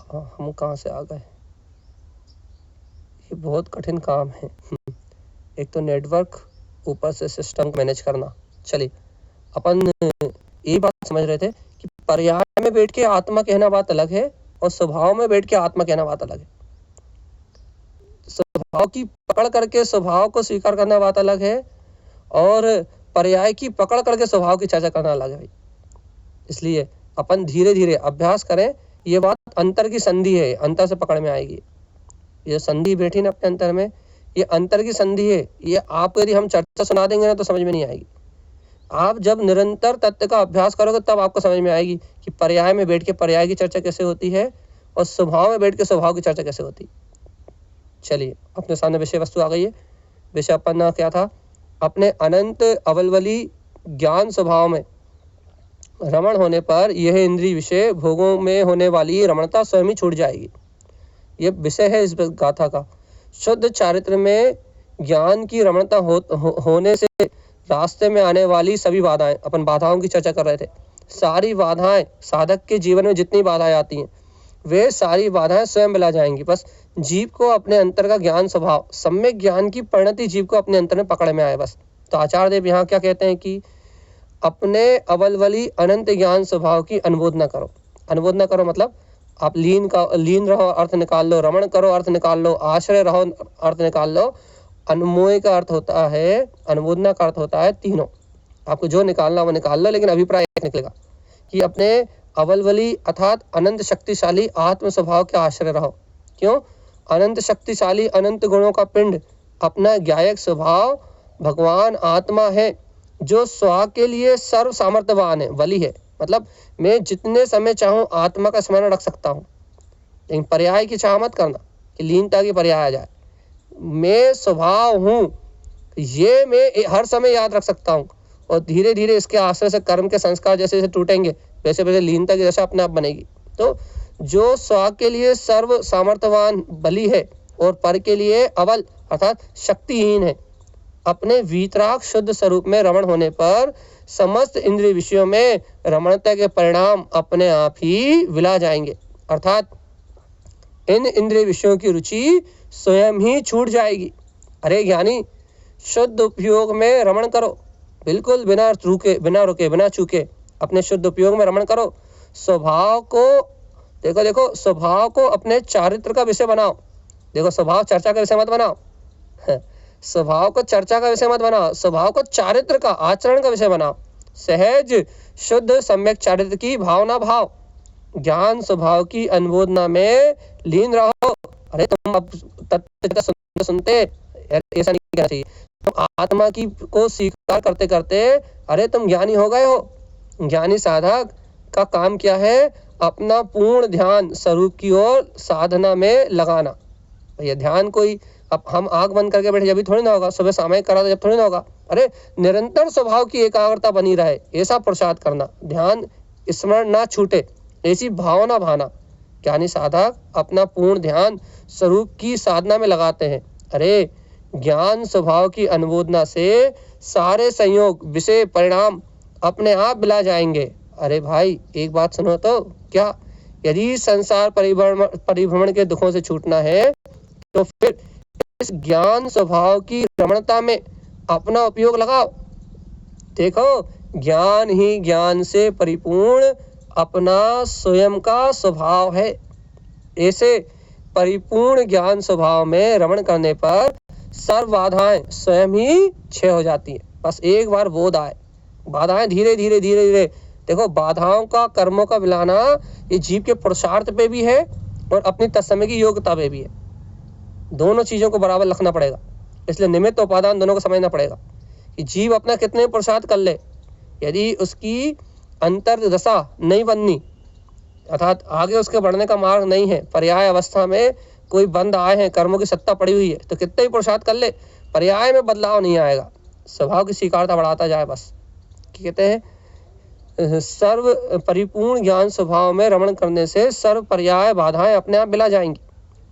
[SPEAKER 1] हाँ, हम कहाँ से आ गए, ये बहुत कठिन काम है। एक तो नेटवर्क, ऊपर से सिस्टम मैनेज करना। चलिए, अपन ये बात समझ रहे थे कि पर्याय में बैठ के आत्मा कहना बात अलग है, और स्वभाव में बैठ के आत्मा कहना बात अलग है। स्वभाव की पकड़ करके स्वभाव को स्वीकार करना बात अलग है, और पर्याय की पकड़ करके स्वभाव की चर्चा करना अलग है। इसलिए अपन धीरे धीरे अभ्यास करें, ये बात अंतर की संधि है, अंतर से पकड़ में आएगी। ये संधि बैठी ना अपने अंतर में, ये अंतर की संधि है। ये आपको यदि हम चर्चा सुना देंगे ना तो समझ में नहीं आएगी। आप जब निरंतर तत्व का अभ्यास करोगे तब आपको समझ में आएगी कि पर्याय में बैठ के पर्याय की चर्चा कैसे होती है, और स्वभाव में बैठ के स्वभाव की चर्चा कैसे होती है। चलिए, अपने सामने विषय वस्तु आ गई है। विषय अपन क्या था, अपने अनंत अवलवली ज्ञान स्वभाव में रमण होने पर यह इंद्रिय विषय भोगों में होने वाली रमणता स्वयं ही छूट जाएगी। ये विषय है इस गाथा का। शुद्ध चारित्र में ज्ञान की रमणता होने से रास्ते में आने वाली सभी बाधाएं, अपन बाधाओं की चर्चा कर रहे थे, सारी बाधाएं, साधक के जीवन में जितनी बाधाएं आती हैं वे सारी बाधाएं स्वयं मिला जाएंगी। बस जीव को अपने अंतर का ज्ञान स्वभाव, सम्यक ज्ञान की परिणति जीव को अपने अंतर में पकड़ में आए बस। तो आचार्य देव यहाँ क्या कहते हैं कि अपने अवलवली अनंत ज्ञान स्वभाव की अनुमोदना करो। अनुमोदना करो मतलब आप लीन रहो, अर्थ निकाल लो, रमण करो, अर्थ निकाल लो, आश्रय रहो, अर्थ निकाल लो। अनुमोय का अर्थ होता है, अनुमोदना का अर्थ होता है तीनों। आपको जो निकालना वो निकाल लो, लेकिन अभिप्राय एक निकलेगा कि अपने अवलवली अर्थात अनंत शक्तिशाली आत्म स्वभाव के आश्रय रहो। क्यों? अनंत शक्तिशाली अनंत गुणों का पिंड अपना ज्ञायक स्वभाव भगवान आत्मा है, जो स्व के लिए सर्व सामर्थ्यवान है, वली है। मतलब मैं जितने समय चाहूं आत्मा का स्मरण रख सकता हूं, लेकिन पर्याय की चाह मत करना कि लीनता की पर्याय आ जाए। मैं स्वभाव हूं, ये मैं हर समय याद रख सकता हूं, और धीरे धीरे इसके आश्रय से कर्म के संस्कार जैसे जैसे टूटेंगे वैसे वैसे लीनता की दशा अपने आप बनेगी। तो जो स्व के लिए सर्व सामर्थ्यवान बली है और पर के लिए अवल अर्थात शक्तिहीन है, अपने वीतराग शुद्ध स्वरूप में रमण होने पर समस्त इंद्रिय विषयों में रमणता के परिणाम अपने आप ही विला जाएंगे। अर्थात इन इंद्रिय विषयों की रुचि स्वयं ही छूट जाएगी। अरे ज्ञानी, शुद्ध उपयोग में रमण करो, बिल्कुल बिना रुके, बिना चूके अपने शुद्ध उपयोग में रमण करो। स्वभाव को देखो स्वभाव को अपने चारित्र का विषय बनाओ। देखो, स्वभाव चर्चा का विषय मत बनाओ स्वभाव को चर्चा का विषय मत बनाओ, स्वभाव को चारित्र का, आचरण का विषय बनाओ। सहज शुद्ध सम्यक चारित्र की भावना भाव, ज्ञान स्वभाव की अनुमोदना में लीन रहो। अरे तुम अब तत्व सुनते ऐसा नहीं कहना चाहिए। तुम आत्मा की को स्वीकार करते करते अरे तुम ज्ञानी हो गए हो। ज्ञानी साधक का काम क्या है? अपना पूर्ण ध्यान स्वरूप की ओर साधना में लगाना। भैया ध्यान कोई अब हम आंख बंद करके बैठे जब थोड़ी ना होगा, सुबह सामयिक करा तो जब थोड़ी ना होगा। अरे निरंतर स्वभाव की एकाग्रता बनी रहे, ऐसा पुरुषार्थ करना, ध्यान स्मरण ना छूटे, ऐसी भावना भाना। ज्ञानी साधक अपना पूर्ण ध्यान स्वरूप की साधना में लगाते हैं। अरे ज्ञान स्वभाव की अनुमोदना से सारे संयोग विषय परिणाम अपने आप मिला जाएंगे। अरे भाई एक बात सुनो तो, क्या यदि संसार परिभ्रमण के दुखों से छूटना है तो फिर इस ज्ञान स्वभाव की रमणता में अपना उपयोग लगाओ। देखो ज्ञान ही ज्ञान से परिपूर्ण अपना स्वयं का स्वभाव है। ऐसे परिपूर्ण ज्ञान स्वभाव में रमण करने पर सर्व बाधाएं स्वयं ही क्षय हो जाती हैं। बस एक बार बोध आए, बाधाएं धीरे धीरे धीरे धीरे, देखो बाधाओं का कर्मों का मिलाना ये जीव के पुरुषार्थ पे भी है और अपनी तत्समय की योग्यता पे भी है। दोनों चीजों को बराबर रखना पड़ेगा। इसलिए निमित्त उपादान दोनों को समझना पड़ेगा कि जीव अपना कितने पुरुषार्थ कर ले, यदि उसकी अंतर्दशा नहीं बननी, अर्थात आगे उसके बढ़ने का मार्ग नहीं है, पर्याय अवस्था में कोई बंद आए हैं, कर्मों की सत्ता पड़ी हुई है, तो कितने ही पुरुषार्थ कर ले पर्याय में बदलाव नहीं आएगा। स्वभाव की स्वीकारता बढ़ाता जाए बस। कहते हैं सर्व परिपूर्ण ज्ञान स्वभाव में रमण करने से सर्व पर्याय बाधाएं अपने आप मिला जाएंगी।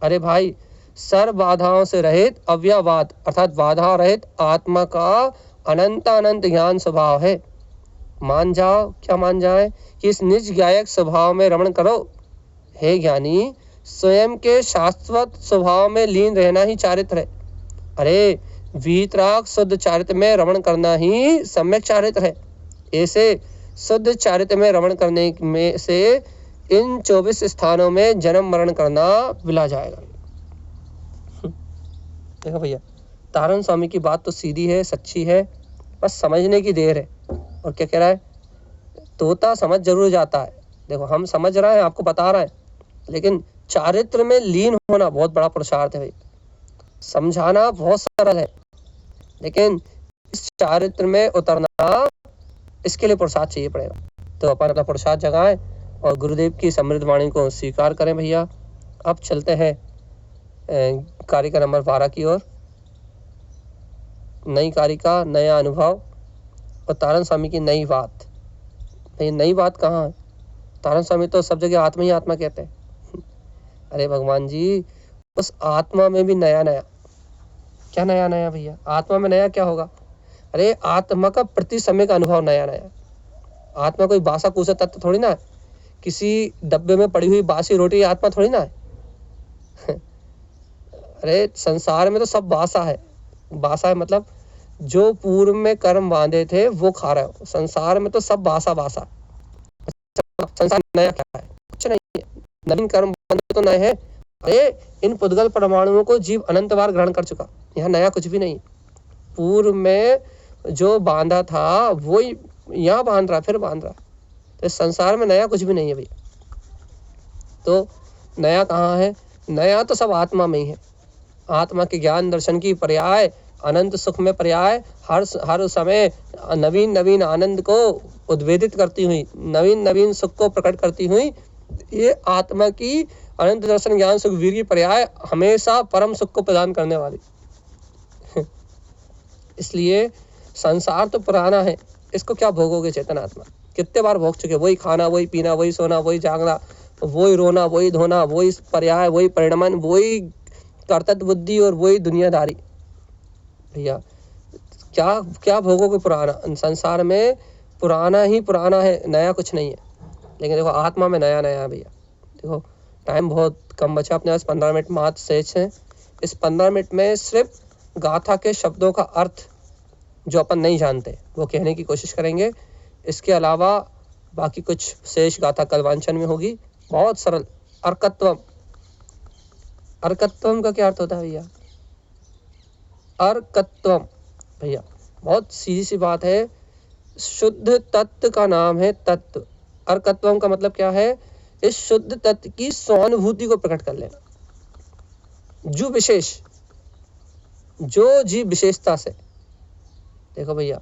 [SPEAKER 1] अरे भाई सर्व बाधाओं से रहित अव्ययवाद अर्थात बाधा रहित आत्मा का अनंत ज्ञान स्वभाव है। मान जाओ, क्या मान जाए कि इस निज गायक स्वभाव में रमण करो। हे ज्ञानी, स्वयं के शाश्वत स्वभाव में लीन रहना ही चारित्र है। अरे वीतराग शुद्ध चारित्र में रमण करना ही सम्यक चारित्र है। ऐसे शुद्ध चारित्र में रमण करने में से इन 24 स्थानों में जन्म मरण करना विला जाएगा। देखो भैया तारण स्वामी की बात तो सीधी है, सच्ची है, बस समझने की देर है। और क्या कह रहा है, तोता समझ जरूर जाता है। देखो हम समझ रहे हैं, आपको बता रहे हैं, लेकिन चारित्र में लीन होना बहुत बड़ा पुरुषार्थ है। समझाना बहुत सरल है, लेकिन इस चारित्र में उतरना, इसके लिए पुरुषार्थ चाहिए पड़ेगा। तो अपन अपना पुरुषार्थ जगाएं और गुरुदेव की समृद्ध वाणी को स्वीकार करें। भैया अब चलते हैं कारिका नंबर 12 की ओर। नई कारिका, नया अनुभव और तारण स्वामी की नई बात। ये नई बात कहाँ है? तारण स्वामी तो सब जगह आत्मा ही आत्मा कहते हैं। अरे भगवान जी, उस आत्मा में भी नया नया, क्या नया नया भैया? आत्मा में नया क्या होगा? अरे आत्मा का प्रति समय का अनुभव नया नया। आत्मा कोई बासा कूसा तत्व थोड़ी ना है, किसी डब्बे में पड़ी हुई बासी रोटी आत्मा थोड़ी ना है। अरे संसार में तो सब बासा है। बासा है मतलब जो पूर्व में कर्म बांधे थे वो खा रहे हो। संसार में तो सब बासा बासा। संसार नया क्या है? कुछ नहीं है। नवीन कर्म बांधे तो नए हैं। अरे इन पुद्गल परमाणुओं को जीव अनंत बार ग्रहण कर चुका, यहाँ नया कुछ भी नहीं। पूर्व में जो बांधा था वो यहाँ बांध रहा, फिर बांध रहा। तो संसार में नया कुछ भी नहीं है भैया। तो नया कहाँ है? नया तो सब आत्मा में ही है। आत्मा के ज्ञान दर्शन की पर्याय, अनंत सुख में पर्याय, हर समय नवीन नवीन आनंद को उद्वेदित करती हुई, नवीन नवीन सुख को प्रकट करती हुई, ये आत्मा की अनंत दर्शन ज्ञान सुख वीर की पर्याय हमेशा परम सुख को प्रदान करने वाली। इसलिए संसार तो पुराना है, इसको क्या भोगोगे चेतन आत्मा? कितने बार भोग चुके, वही खाना, वही पीना, वही सोना, वही जागना, वही रोना, वही धोना, वही पर्याय, वही परिणमन, वही कर्तव्य बुद्धि और वही दुनियादारी। भैया क्या क्या भोगोगे? पुराना। संसार में पुराना ही पुराना है, नया कुछ नहीं है। लेकिन देखो आत्मा में नया नया है भैया। देखो टाइम बहुत कम बचा अपने पास, 15 मिनट मात्र शेष है। इस 15 मिनट में सिर्फ गाथा के शब्दों का अर्थ जो अपन नहीं जानते वो कहने की कोशिश करेंगे। इसके अलावा बाकी कुछ शेष गाथा कल वांचन में होगी। बहुत सरल। अर्कत्वम, अर्कत्वम का क्या अर्थ होता है भैया? अर्कत्वम भैया बहुत सीधी सी बात है, शुद्ध तत्व का नाम है तत्व। अर्कत्वम का मतलब क्या है? इस शुद्ध तत्व की स्वानुभूति को प्रकट कर लेना। जो विशेष, जो जीव विशेषता से, देखो भैया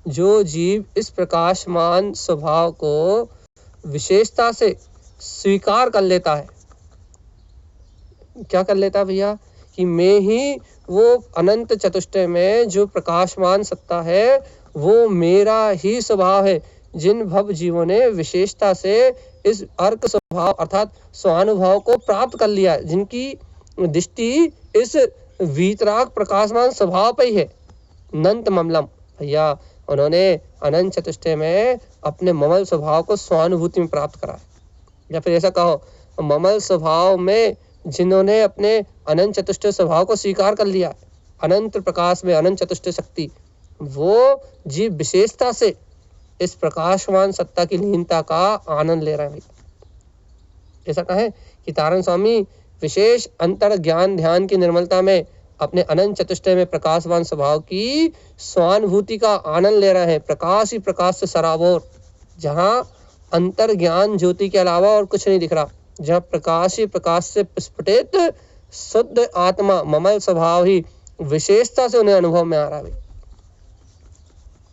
[SPEAKER 1] जो जीव इस प्रकाशमान स्वभाव को विशेषता से स्वीकार कर लेता है। क्या कर लेता है भैया? कि मैं ही वो अनंत चतुष्टय में जो प्रकाशमान सत्ता है, वो मेरा ही स्वभाव है। जिन भव जीवों ने विशेषता से इस अर्क स्वभाव अर्थात स्वानुभव को प्राप्त कर लिया, जिनकी दृष्टि इस वीतराग प्रकाशमान स्वभाव पर ही है, अनंत ममलम, भैया उन्होंने अनंत चतुष्टय में अपने ममल स्वभाव को स्वानुभूति में प्राप्त करा है। या फिर ऐसा कहो, ममल स्वभाव में जिन्होंने अपने अनंत चतुष्टय स्वभाव को स्वीकार कर लिया, अनंत प्रकाश में अनंत चतुष्टय शक्ति, वो जीव विशेषता से इस प्रकाशवान सत्ता की लीनता का आनंद ले रहे हैं। ऐसा कहें कि तारण स्वामी विशेष अंतर ज्ञान ध्यान की निर्मलता में अपने अनंत चतुष्टय में प्रकाशवान स्वभाव की स्वानुभूति का आनंद ले रहे हैं। प्रकाश ही प्रकाश से सराबोर, जहाँ अंतर ज्ञान ज्योति के अलावा और कुछ नहीं दिख रहा, जहाँ प्रकाश ही प्रकाश से स्फुटित शुद्ध आत्मा ममल स्वभाव ही विशेषता से उन्हें अनुभव में आ रहा है।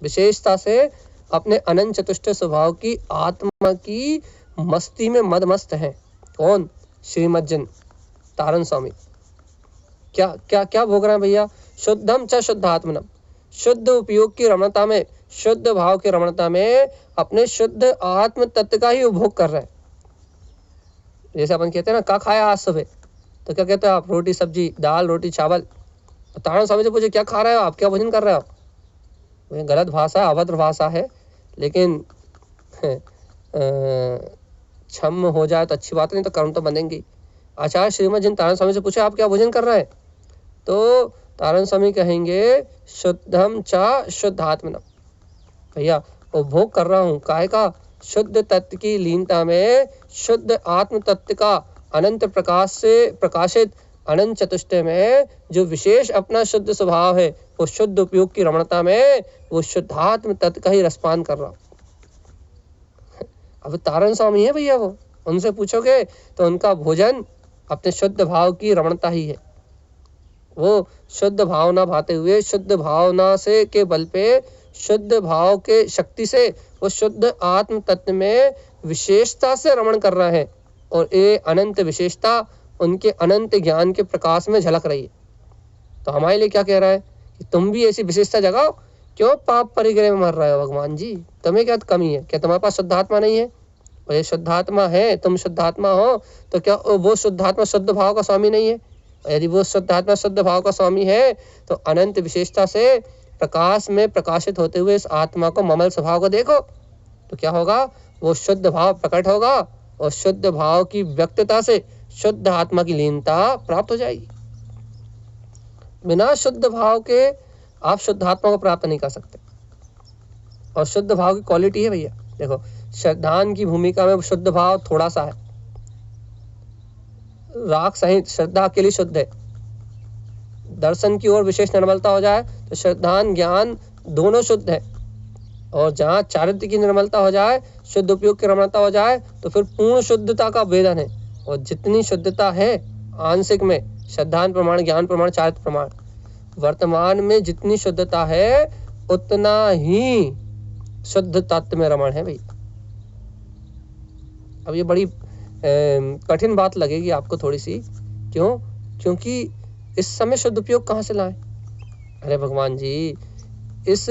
[SPEAKER 1] विशेषता से अपने अनंत चतुष्टय स्वभाव की आत्मा की मस्ती में मदमस्त हैं। कौन? श्रीमज्जन तारण स्वामी। क्या क्या क्या भोग रहे हैं भैया? शुद्धम च शुद्धात्मनम, शुद्ध उपयोग की रमणता में, शुद्ध भाव की रमणता में अपने शुद्ध आत्म तत्व का ही उपभोग कर रहे हैं। जैसे अपन कहते हैं ना, क्या खाया आज सुबह, तो क्या कहते हैं आप? रोटी सब्जी, दाल रोटी चावल। तारण स्वामी से पूछे क्या खा रहे हो आप, क्या भोजन कर रहे हो? गलत भाषा, अभद्र भाषा है, लेकिन क्षम हो जाए तो अच्छी बात, नहीं तो कर्म तो बनेंगे। आचार्य श्रीमद जिन तारण स्वामी से पूछे आप क्या भोजन कर रहे हैं, तो तारण स्वामी कहेंगे शुद्धम च शुद्धात्मनम, भैया उपभोग कर रहा हूँ काय का? शुद्ध तत्व की लीनता में, शुद्ध आत्म तत्व का अनंत प्रकाश से प्रकाशित अनंत चतुष्टय में जो विशेष अपना शुद्ध स्वभाव है, वो शुद्ध उपयोग की रमणता में वो शुद्धात्म तत्व का ही रसपान कर रहा हूं। अब तारण स्वामी है भैया, वो उनसे पूछोगे तो उनका भोजन अपने शुद्ध भाव की रमणता ही है। वो शुद्ध भावना भाते हुए, शुद्ध भावना से के बल पे, शुद्ध भाव के शक्ति से वो शुद्ध आत्म तत्व में विशेषता से रमण कर रहे हैं, और ये अनंत विशेषता उनके अनंत ज्ञान के प्रकाश में झलक रही है। तो हमारे लिए क्या कह रहा है कि तुम भी ऐसी विशेषता जगाओ। क्यों पाप परिग्रह में मर रहे हो भगवान जी? तुम्हें क्या कमी है? क्या तुम्हारे पास शुद्धात्मा नहीं है? और ये शुद्धात्मा है, तुम शुद्धात्मा हो, तो क्या वो शुद्धात्मा शुद्ध भाव का स्वामी नहीं है? यदि वो शुद्धात्मा शुद्ध भाव का स्वामी है, तो अनंत विशेषता से प्रकाश में प्रकाशित होते हुए इस आत्मा को, ममल स्वभाव को देखो, तो क्या होगा? वो शुद्ध भाव प्रकट होगा, और शुद्ध भाव की व्यक्तता से शुद्ध आत्मा की लीनता प्राप्त हो जाएगी। बिना शुद्ध भाव के आप शुद्ध आत्मा को प्राप्त नहीं कर सकते। और शुद्ध भाव की क्वालिटी है भैया, देखो श्रद्धान की भूमिका में शुद्ध भाव थोड़ा सा है, राग सहित श्रद्धा के लिए शुद्ध है। दर्शन की ओर विशेष निर्मलता हो जाए तो श्रद्धान ज्ञान दोनों शुद्ध है, और जहाँ चारित्र्य की निर्मलता हो जाए, शुद्ध उपयोग की रमणता हो जाए, तो फिर पूर्ण शुद्धता का वेदन है। और जितनी शुद्धता है आंशिक में, श्रद्धान प्रमाण, ज्ञान प्रमाण, चारित्र्य प्रमाण, वर्तमान में जितनी शुद्धता है उतना ही शुद्ध तत्व में रमण है भैया। अब ये बड़ी कठिन बात लगेगी आपको थोड़ी सी, क्यों? क्योंकि इस समय शुद्ध उपयोग कहाँ से लाएं? अरे भगवान जी, इस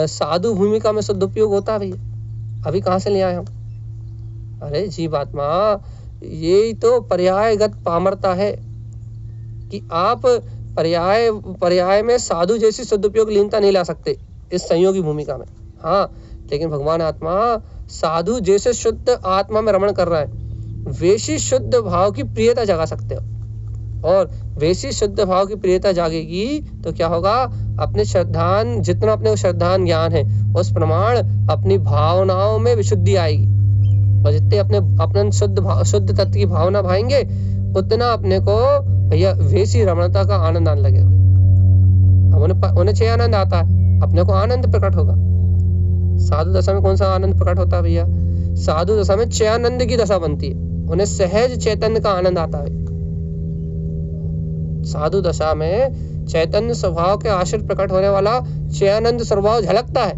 [SPEAKER 1] साधु भूमिका में शुद्ध उपयोग होता है भैया, अभी कहाँ से ले आए हम? अरे जीवात्मा, यही तो पर्यायगत पामरता है कि आप पर्याय में साधु जैसी शुद्ध उपयोग लीनता नहीं ला सकते इस संयोगी भूमिका में। हाँ, लेकिन भगवान आत्मा साधु जैसे शुद्ध आत्मा में रमण कर रहा है, वैसी शुद्ध भाव की प्रियता जगा सकते हो। और वैसी शुद्ध भाव की प्रियता जागेगी तो क्या होगा? अपने श्रद्धान, जितना अपने श्रद्धान ज्ञान है उस प्रमाण अपनी भावनाओं में विशुद्धि आएगी, और जितने अपने शुद्ध तत्व की भावना भाएंगे, उतना अपने को भैया वैसी रमणता का आनंद आने लगेगा। उन्हें 6 आनंद आता है, अपने को आनंद प्रकट होगा। साधु दशा में कौन सा आनंद प्रकट होता है भैया? साधु दशा में 6 आनंद की दशा बनती है, उन्हें सहज चैतन्य का आनंद आता है। साधु दशा में चैतन्य स्वभाव के आश्रित प्रकट होने वाला 6 आनंद स्वभाव झलकता है।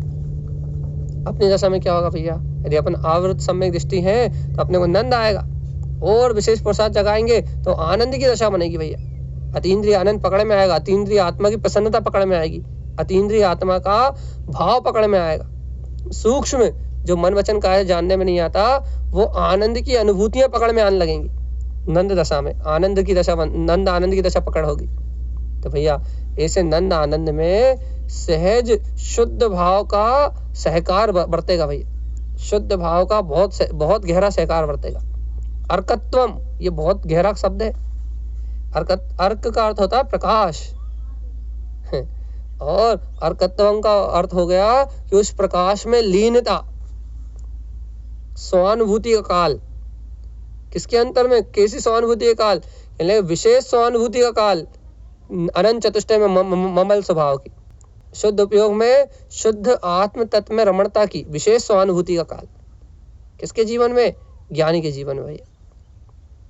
[SPEAKER 1] अपनी दशा में क्या होगा भैया? यदि अपन आवृत सम्यक दृष्टि है तो अपने को नंद आएगा, और विशेष प्रसाद जगाएंगे तो आनंद की दशा बनेगी भैया। अतीन्द्रिय आनंद पकड़ में आएगा, अतीन्द्रिय आत्मा की प्रसन्नता पकड़ में आएगी, अतीन्द्रिय आत्मा का भाव पकड़ में आएगा। सूक्ष्म जो मन वचन काया जानने में नहीं आता, वो आनंद की अनुभूतियां पकड़ में आने लगेंगी। नंद दशा में आनंद की दशा, नंद आनंद की दशा पकड़ होगी। तो भैया ऐसे नंद आनंद में सहज शुद्ध भाव का सहकार बरतेगा भैया, शुद्ध भाव का बहुत गहरा सहकार बरतेगा। अर्कत्वम, ये बहुत गहरा शब्द है। अर्क का अर्थ होता है प्रकाश, और अर्कत्वम का अर्थ हो गया कि उस प्रकाश में लीनता, स्वानुभूति का काल। किसके अंतर में? कैसी स्वानुभूति का काल? यानी विशेष स्वानुभूति का काल, अनंत चतुष्टय में ममल स्वभाव की, शुद्ध उपयोग में शुद्ध आत्म तत्व में रमणता की विशेष स्वानुभूति का काल। किसके जीवन में? ज्ञानी के जीवन में,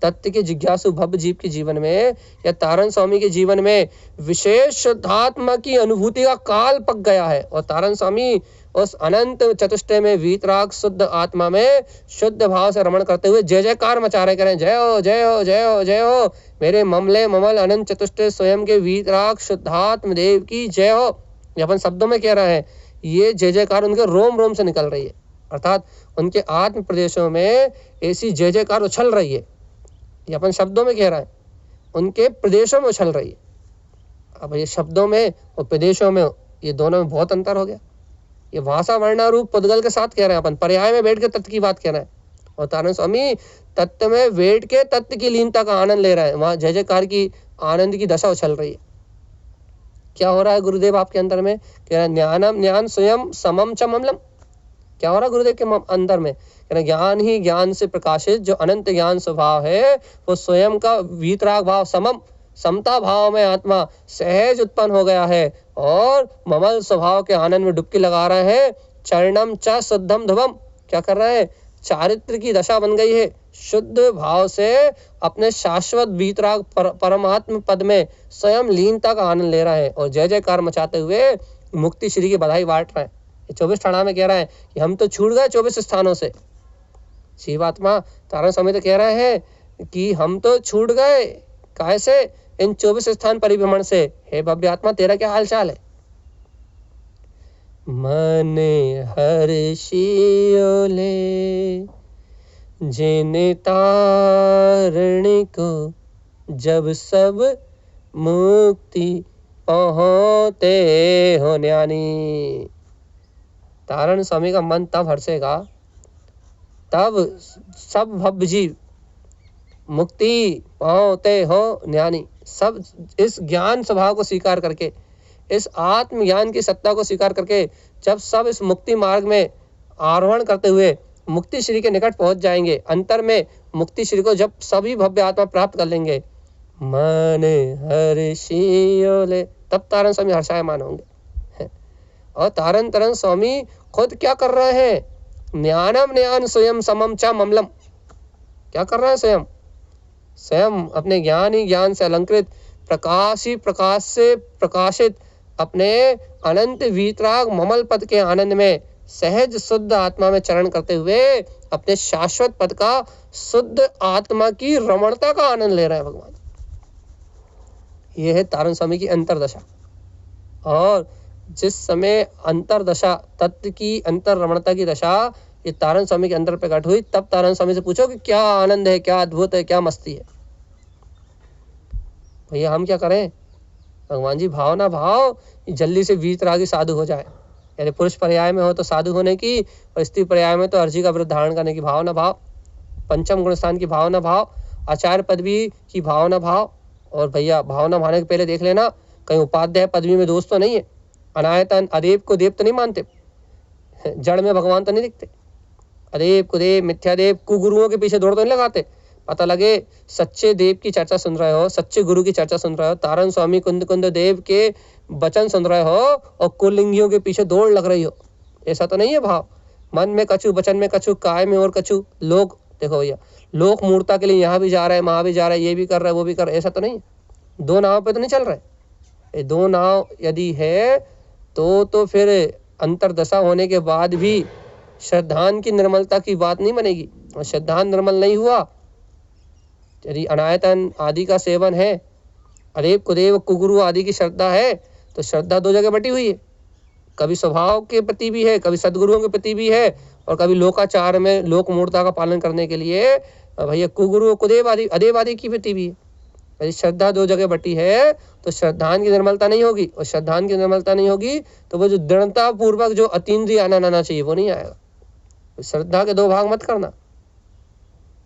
[SPEAKER 1] तत्व के जिज्ञासु भव जीव के जीवन में, या तारण स्वामी के जीवन में विशेष शुद्धात्मा की अनुभूति का काल पक गया है। और तारण स्वामी उस अनंत चतुष्टय में वीतराग शुद्ध आत्मा में शुद्ध भाव से रमण करते हुए जय जयकार मचा रहे, करें जय हो जय हो जय हो जय हो, मेरे ममले ममल अनंत चतुष्टय स्वयं के वीतराग शुद्धात्म देव की जय हो। ये अपन शब्दों में कह रहे हैं, ये जय जयकार उनके रोम रोम से निकल रही है, अर्थात उनके आत्म प्रदेशों में ऐसी जय जयकार उछल रही है। ये अपन शब्दों में कह रहे हैं, उनके प्रदेशों में उछल रही है। अब ये शब्दों में और प्रदेशों में, ये दोनों में बहुत अंतर हो गया। ये भाषा वर्णारूप पुद्गल के साथ कह रहे हैं, अपन पर्याय में बैठ के तत्व की बात कह रहे हैं, और तारण स्वामी तत्व में बैठ के तत्व की लीनता का आनंद ले रहे हैं। वहां जय जयकार की आनंद की दशा उछल रही है। क्या हो रहा है गुरुदेव आपके अंदर में? कह रहे हैं ज्ञानम ज्ञान स्वयं समम च ममलम। क्या हो रहा है गुरुदेव के अंदर में? ज्ञान ही ज्ञान से प्रकाशित जो अनंत ज्ञान स्वभाव है, वो स्वयं का वीतराग भाव समम, समता भाव में आत्मा सहज उत्पन्न हो गया है, और ममल स्वभाव के आनंद में डुबकी लगा रहे हैं। चरणम च शुद्धम ध्रुवम, क्या कर रहे हैं? चारित्र की दशा बन गई है, शुद्ध भाव से अपने शाश्वत वीतराग परमात्म पद में स्वयं लीनता का आनंद ले रहे हैं, और जय जयकार मचाते हुए मुक्ति श्री की बधाई बांट रहे हैं। 24 ठाणा में कह रहे हैं कि हम तो छूट गए 24 स्थानों से। शिवात्मा तारण स्वामी तो कह रहे हैं कि हम तो छूट गए, काहे से? इन 24 स्थान परिभ्रमण से। हे भव्य आत्मा, तेरा क्या हाल चाल है? मन हर्षियोले जिन तारण को जब सब मुक्ति पहुँचते हो ज्ञानी। तारण स्वामी का मन तब हर्षेगा, तब सब भव जीव मुक्ति पाते हो ज्ञानी। सब इस ज्ञान स्वभाव को स्वीकार करके, इस आत्म ज्ञान की सत्ता को स्वीकार करके, जब सब इस मुक्ति मार्ग में आरोहण करते हुए मुक्ति श्री के निकट पहुंच जाएंगे, अंतर में मुक्ति श्री को जब सभी भव्य आत्मा प्राप्त कर लेंगे, मन हर्षियोले, तब तारण स्वामी हर्षायमान होंगे। और तारण तारण स्वामी खुद क्या कर रहे हैं? ज्ञानम ज्ञान स्वयं समम च ममलम। क्या कर रहे हैं? स्वयं अपने ज्ञान ही ज्ञान से अलंकृत, प्रकाश ही प्रकाश से प्रकाशित अपने अनंत वीतराग ममल पद के आनंद में सहज शुद्ध आत्मा में चरण करते हुए अपने शाश्वत पद का शुद्ध आत्मा की रमणता का आनंद ले रहे हैं भगवान। यह है तारण स्वामी की अंतरदशा। और जिस समय अंतरदशा, तत्व की अंतर रमणता की दशा ये तारण स्वामी के अंदर प्रकट हुई, तब तारण स्वामी से पूछो कि क्या आनंद है, क्या अद्भुत है, क्या मस्ती है। भैया हम क्या करें? भगवान जी भाव ना भाव जल्दी से वीतरागी साधु हो जाए। यानी पुरुष पर्याय में हो तो साधु होने की, और स्त्री पर्याय में तो अर्जी का व्रत धारण करने की भाव ना भाव, पंचम गुण स्थान की भाव ना भाव, आचार्य पदवी की भाव ना भाव। और भैया भावना भावने के पहले देख लेना, कहीं उपाध्याय पदवी में दोष तो नहीं है, अनायतन अदेव को देव तो नहीं मानते, जड़ में भगवान तो नहीं दिखते, अदेव कुदेव मिथ्यादेव कुगुरुओं के पीछे दौड़ तो नहीं लगाते। पता लगे सच्चे देव की चर्चा सुन रहे हो, सच्चे गुरु की चर्चा सुन रहे हो, तारण स्वामी कुंद कुंद देव के वचन सुन रहे हो, और कुलिंगियों के पीछे दौड़ लग रही हो, ऐसा तो नहीं है भाव। मन में कछु, वचन में कछु, काय में और कछु। लोग देखो भैया, लोक मूर्ता के लिए यहाँ भी जा रहे हैं, वहाँ भी जा रहे हैं, ये भी कर रहे हैं, वो भी कर रहे हैं, ऐसा तो नहीं। दो नाव पे तो नहीं चल रहे। ये दो नाव यदि है तो फिर अंतरदशा होने के बाद भी श्रद्धान की निर्मलता की बात नहीं बनेगी। और श्रद्धान निर्मल नहीं हुआ, यदि अनायतन आदि का सेवन है, अदेव कुदेव कुगुरु आदि की श्रद्धा है, तो श्रद्धा दो जगह बटी हुई है, कभी स्वभाव के प्रति भी है, कभी सदगुरुओं के प्रति भी है, और कभी लोकाचार में लोक मूर्ता का पालन करने के लिए भैया कुगुरु कुदेव आदि अदेव आदि की प्रति भी है। यदि श्रद्धा दो जगह बटी है तो श्रद्धान की निर्मलता नहीं होगी, और श्रद्धान की निर्मलता नहीं होगी तो वो जो दृढ़ता पूर्वक जो अतीन्द्रिय आनंद आना चाहिए वो नहीं आएगा। तो श्रद्धा के दो भाग मत करना,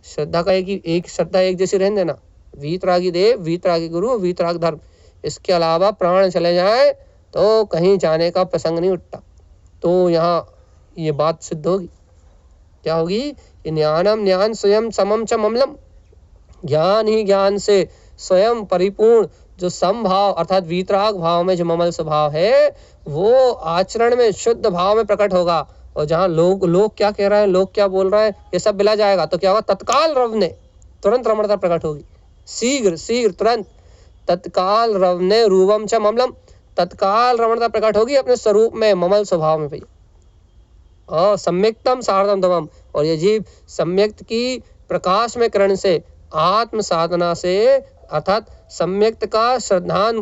[SPEAKER 1] श्रद्धा का एक श्रद्धा एक जैसी रहने देना। वीतरागी देव, वीतरागी गुरु, वीतराग धर्म, इसके अलावा प्राण चले जाए तो कहीं जाने का प्रसंग नहीं उठता। तो यहाँ ये बात सिद्ध होगी, क्या होगी? ज्ञानम ज्ञान स्वयं समम च ममलम, ज्ञान ही ज्ञान से स्वयं परिपूर्ण जो समभाव अर्थात वीतराग भाव में जो ममल स्वभाव है वो आचरण में शुद्ध भाव में प्रकट होगा। और जहाँ लोग क्या कह रहे हैं, लोग क्या बोल रहे हैं, ये सब बिला जाएगा। तो क्या होगा? तत्काल रवने तुरंत रमणता प्रकट होगी, शीघ्र शीघ्र तुरंत तत्काल रवने रूपम च ममलम, तत्काल रमणता प्रकट होगी अपने स्वरूप में, ममल स्वभाव में भैया। और सम्यक्तम शारदम दमम, और ये जीव सम्यक्त की प्रकाश में करण से आत्म साधना से अर्थात सम्यक्त का श्रद्धान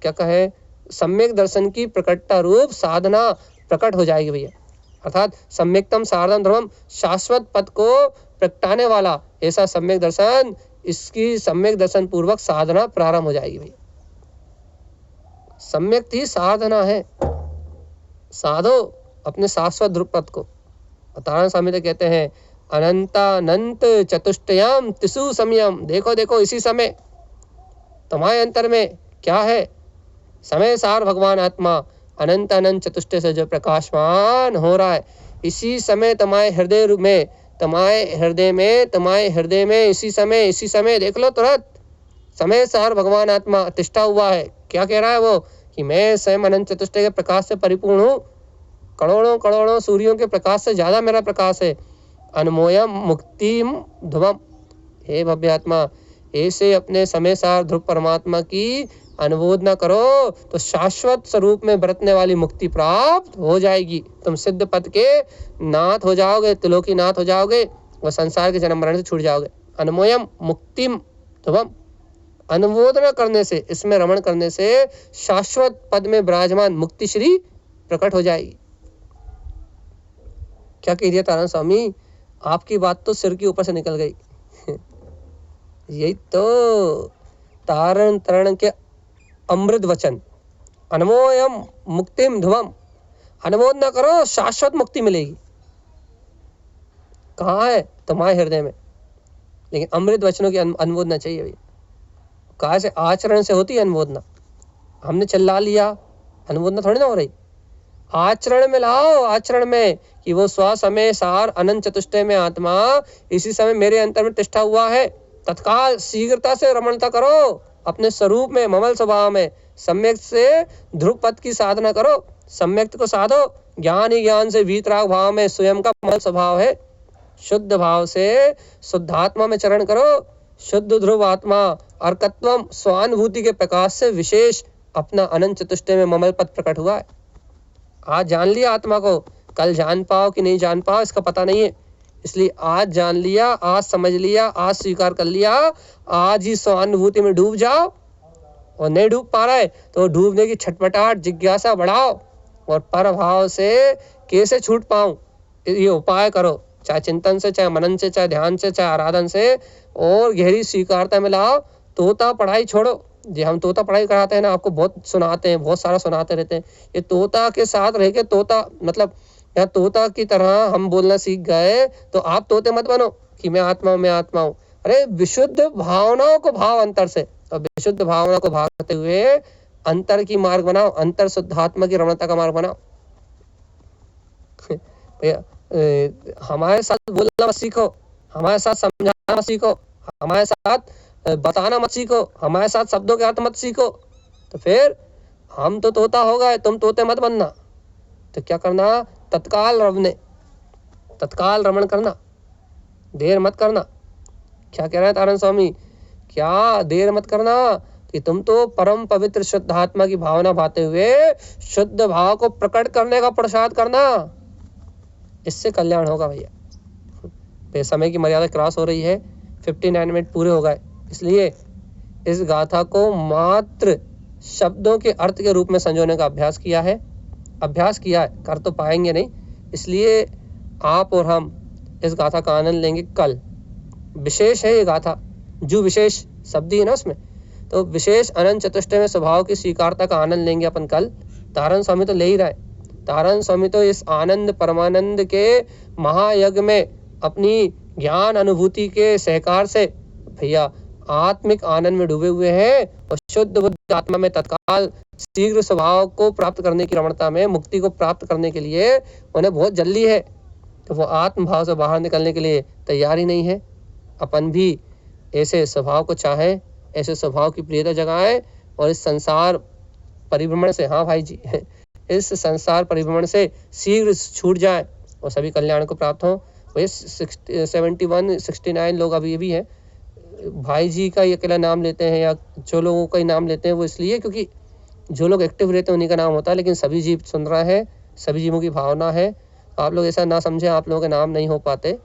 [SPEAKER 1] क्या कहे सम्यक दर्शन की प्रकटता रूप साधना प्रकट हो जाएगी भैया। अर्थात सम्यक्तम शारदम धर्मम, शाश्वत पद को प्रगटाने वाला ऐसा सम्यक दर्शन, इसकी सम्यक दर्शन पूर्वक साधना प्रारंभ हो जाएगी भैया। सम्यक ही साधना है, साधो अपने शाश्वत ध्रुव पद को। तारण स्वामी कहते हैं अनंतानंत चतुष्टयम तिसु समयम, देखो देखो इसी समय तुम्हारे अंतर में क्या है? समय सार भगवान आत्मा अनंत अनंत चतुष्टय से जो प्रकाशमान हो रहा है, इसी समय तुम्हारे हृदय में, तुम्हारे हृदय में इसी समय देख लो तुरंत समय सार भगवान आत्मा तिष्ठा हुआ है। क्या कह रहा है वो? कि मैं स्वयं अनंत चतुष्टय के प्रकाश से परिपूर्ण हूँ, करोड़ों करोड़ों सूर्यों के प्रकाश से ज्यादा मेरा प्रकाश है। अनमोयम मुक्तिम ध्रुवम, हे भव्य आत्मा ऐसे अपने समय सार ध्रुव परमात्मा की अनुमोदना करो तो शाश्वत स्वरूप में बरतने वाली मुक्ति प्राप्त हो जाएगी। तुम सिद्ध पद के नाथ हो जाओगे, त्रिलोकी नाथ हो जाओगे, और संसार के जन्म मरण से छूट जाओगे। अनमोयम मुक्तिम ध्रुवम, अनुमोदना करने से, इसमें रमण करने से शाश्वत पद में विराजमान मुक्ति श्री प्रकट हो जाएगी। क्या कह दिया तारण स्वामी? आपकी बात तो सिर के ऊपर से निकल गई। यही तो तारण तरण के अमृत वचन। अनमोयम मुक्तिम ध्रुवम, अनुमोदना करो शाश्वत मुक्ति मिलेगी। कहाँ है? तुम्हारे हृदय में। लेकिन अमृत वचनों की अनुमोदना चाहिए भैया। कहाँ से? आचरण से होती है अनुमोदना। हमने चिल्ला लिया, अनुमोदना थोड़ी ना हो रही। आचरण में लाओ, आचरण में कि वो स्व समय सार अनंत चतुष्टय में आत्मा इसी समय मेरे अंतर में तिष्ठा हुआ है। तत्काल शीघ्रता से रमणता करो अपने स्वरूप में, ममल स्वभाव में। सम्यक से ध्रुव पद की साधना करो, सम्यक्त को साधो। ज्ञान ही ज्ञान से वीतराग भाव में स्वयं का ममल स्वभाव है। शुद्ध भाव से शुद्धात्मा में चरण करो। शुद्ध ध्रुव आत्मा अर्कत्वम स्वानुभूति के प्रकाश से विशेष अपना अनंत चतुष्टय में ममल पद प्रकट हुआ है। आज जान लिया आत्मा को, कल जान पाओ कि नहीं जान पाओ इसका पता नहीं है। इसलिए आज जान लिया, आज समझ लिया, आज स्वीकार कर लिया, आज ही स्वानुभूति में डूब जाओ। और नहीं डूब पा रहा है तो डूबने की छटपटाहट जिज्ञासा बढ़ाओ, और पर भाव से कैसे छूट पाऊं ये उपाय करो। चाहे चिंतन से, चाहे मनन से, चाहे ध्यान से, चाहे आराधन से, और गहरी स्वीकारता में लाओ। तोता पढ़ाई छोड़ो। जी हम तोता पढ़ाई कराते हैं ना, आपको बहुत सुनाते हैं, बहुत सारा सुनाते रहते हैं। ये तोता के साथ रह के तोता मतलब या तोता की तरह हम बोलना सीख गए तो आप तोते मत बनो कि मैं आत्मा हूँ। अरे विशुद्ध भावनाओं को भाव अंतर से, और विशुद्ध भावना को भागते हुए अंतर की मार्ग बनाओ, अंतर शुद्धात्मा की रमणता का मार्ग बनाओ। हमारे साथ बोलना मत सीखो, हमारे साथ समझाना मत सीखो, हमारे साथ बताना मत सीखो, हमारे साथ शब्दों के अर्थ मत सीखो। तो फिर हम तो तोता हो गए, तुम तोते मत बनना। तो क्या करना? तत्काल रमण करना, देर मत करना। क्या कह रहे हैं तारण स्वामी? क्या देर मत करना कि तुम तो परम पवित्र शुद्धात्मा की भावना भाते हुए शुद्ध भाव को प्रकट करने का प्रसाद करना। इससे कल्याण होगा भैया। समय की मर्यादा क्रॉस हो रही है, 59 मिनट पूरे हो गए, इसलिए इस गाथा को मात्र शब्दों के अर्थ के रूप में संजोने का अभ्यास किया है, कर तो पाएंगे नहीं, इसलिए आप और हम इस गाथा का आनंद लेंगे कल। विशेष है ये गाथा, जो विशेष शब्द ही है ना उसमें, तो विशेष अनंत चतुष्टय में स्वभाव की स्वीकारता का आनंद लेंगे अपन कल। तारण स्वामी तो ले ही रहा है, तारण स्वामी तो इस आनंद परमानंद के महायज्ञ में अपनी ज्ञान अनुभूति के सहकार से भैया आत्मिक आनंद में डूबे हुए हैं, और शुद्ध बुद्ध आत्मा में तत्काल शीघ्र स्वभाव को प्राप्त करने की रमणता में, मुक्ति को प्राप्त करने के लिए उन्हें बहुत जल्दी है, तो वो आत्म भाव से बाहर निकलने के लिए तैयार ही नहीं है। अपन भी ऐसे स्वभाव को चाहें, ऐसे स्वभाव की प्रियता जगाएं, और इस संसार परिभ्रमण से, हाँ भाई जी, इस संसार परिभ्रमण से शीघ्र छूट जाए और सभी कल्याण को प्राप्त हो। वही 69 लोग अभी भी हैं। भाई जी का ये अकेला नाम लेते हैं, या जो लोगों का ही नाम लेते हैं वो इसलिए क्योंकि जो लोग एक्टिव रहते हैं उन्हीं का नाम होता है, लेकिन सभी जीव सुन रहा है, सभी जीवों की भावना है। आप लोग ऐसा ना समझें आप लोगों के नाम नहीं हो पाते।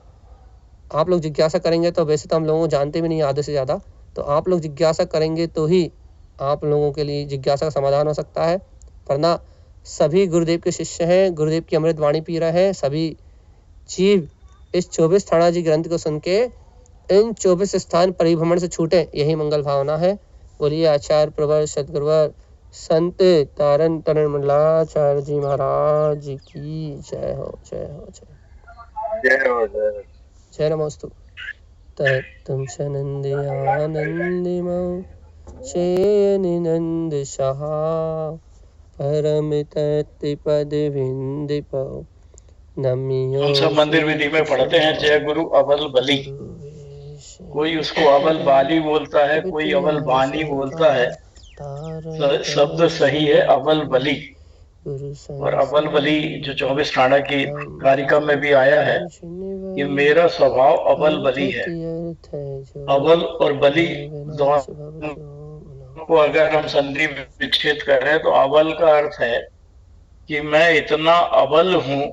[SPEAKER 1] आप लोग जिज्ञासा करेंगे तो, वैसे तो हम लोगों को जानते भी नहीं आधे से ज़्यादा, तो आप लोग जिज्ञासा करेंगे तो ही आप लोगों के लिए जिज्ञासा का समाधान हो सकता है। वरना सभी गुरुदेव के शिष्य हैं, गुरुदेव की अमृत वाणी पी रहे हैं। सभी जीव इस 24 थानाजी ग्रंथ को सुन के इन 24 स्थान परिभ्रमण से छूटे, यही मंगल भावना है। बोलिए आचार्य प्रवर सदगुरुवर संत तारण तरण मंडलाचार्य जी महाराज की जय हो, जय हो, जय नमोस्तु। तत्तम शनंदे आनंदिमो चेयनिनंद सहा परम तत्व पद विंदिपो नमियो।
[SPEAKER 4] हम सब मंदिर विधि में पढ़ते हैं जय गुरु अवल बली। कोई उसको अवल बाली बोलता है, कोई अवल बानी बोलता है, शब्द सही है अवल बली। और अवल बली जो 24 ठाणा की कारिका में भी आया है, ये मेरा स्वभाव अवल बली है। अवल और बली दोनों को अगर हम संधि विच्छेद करें तो अवल का अर्थ है कि मैं इतना अवल हूँ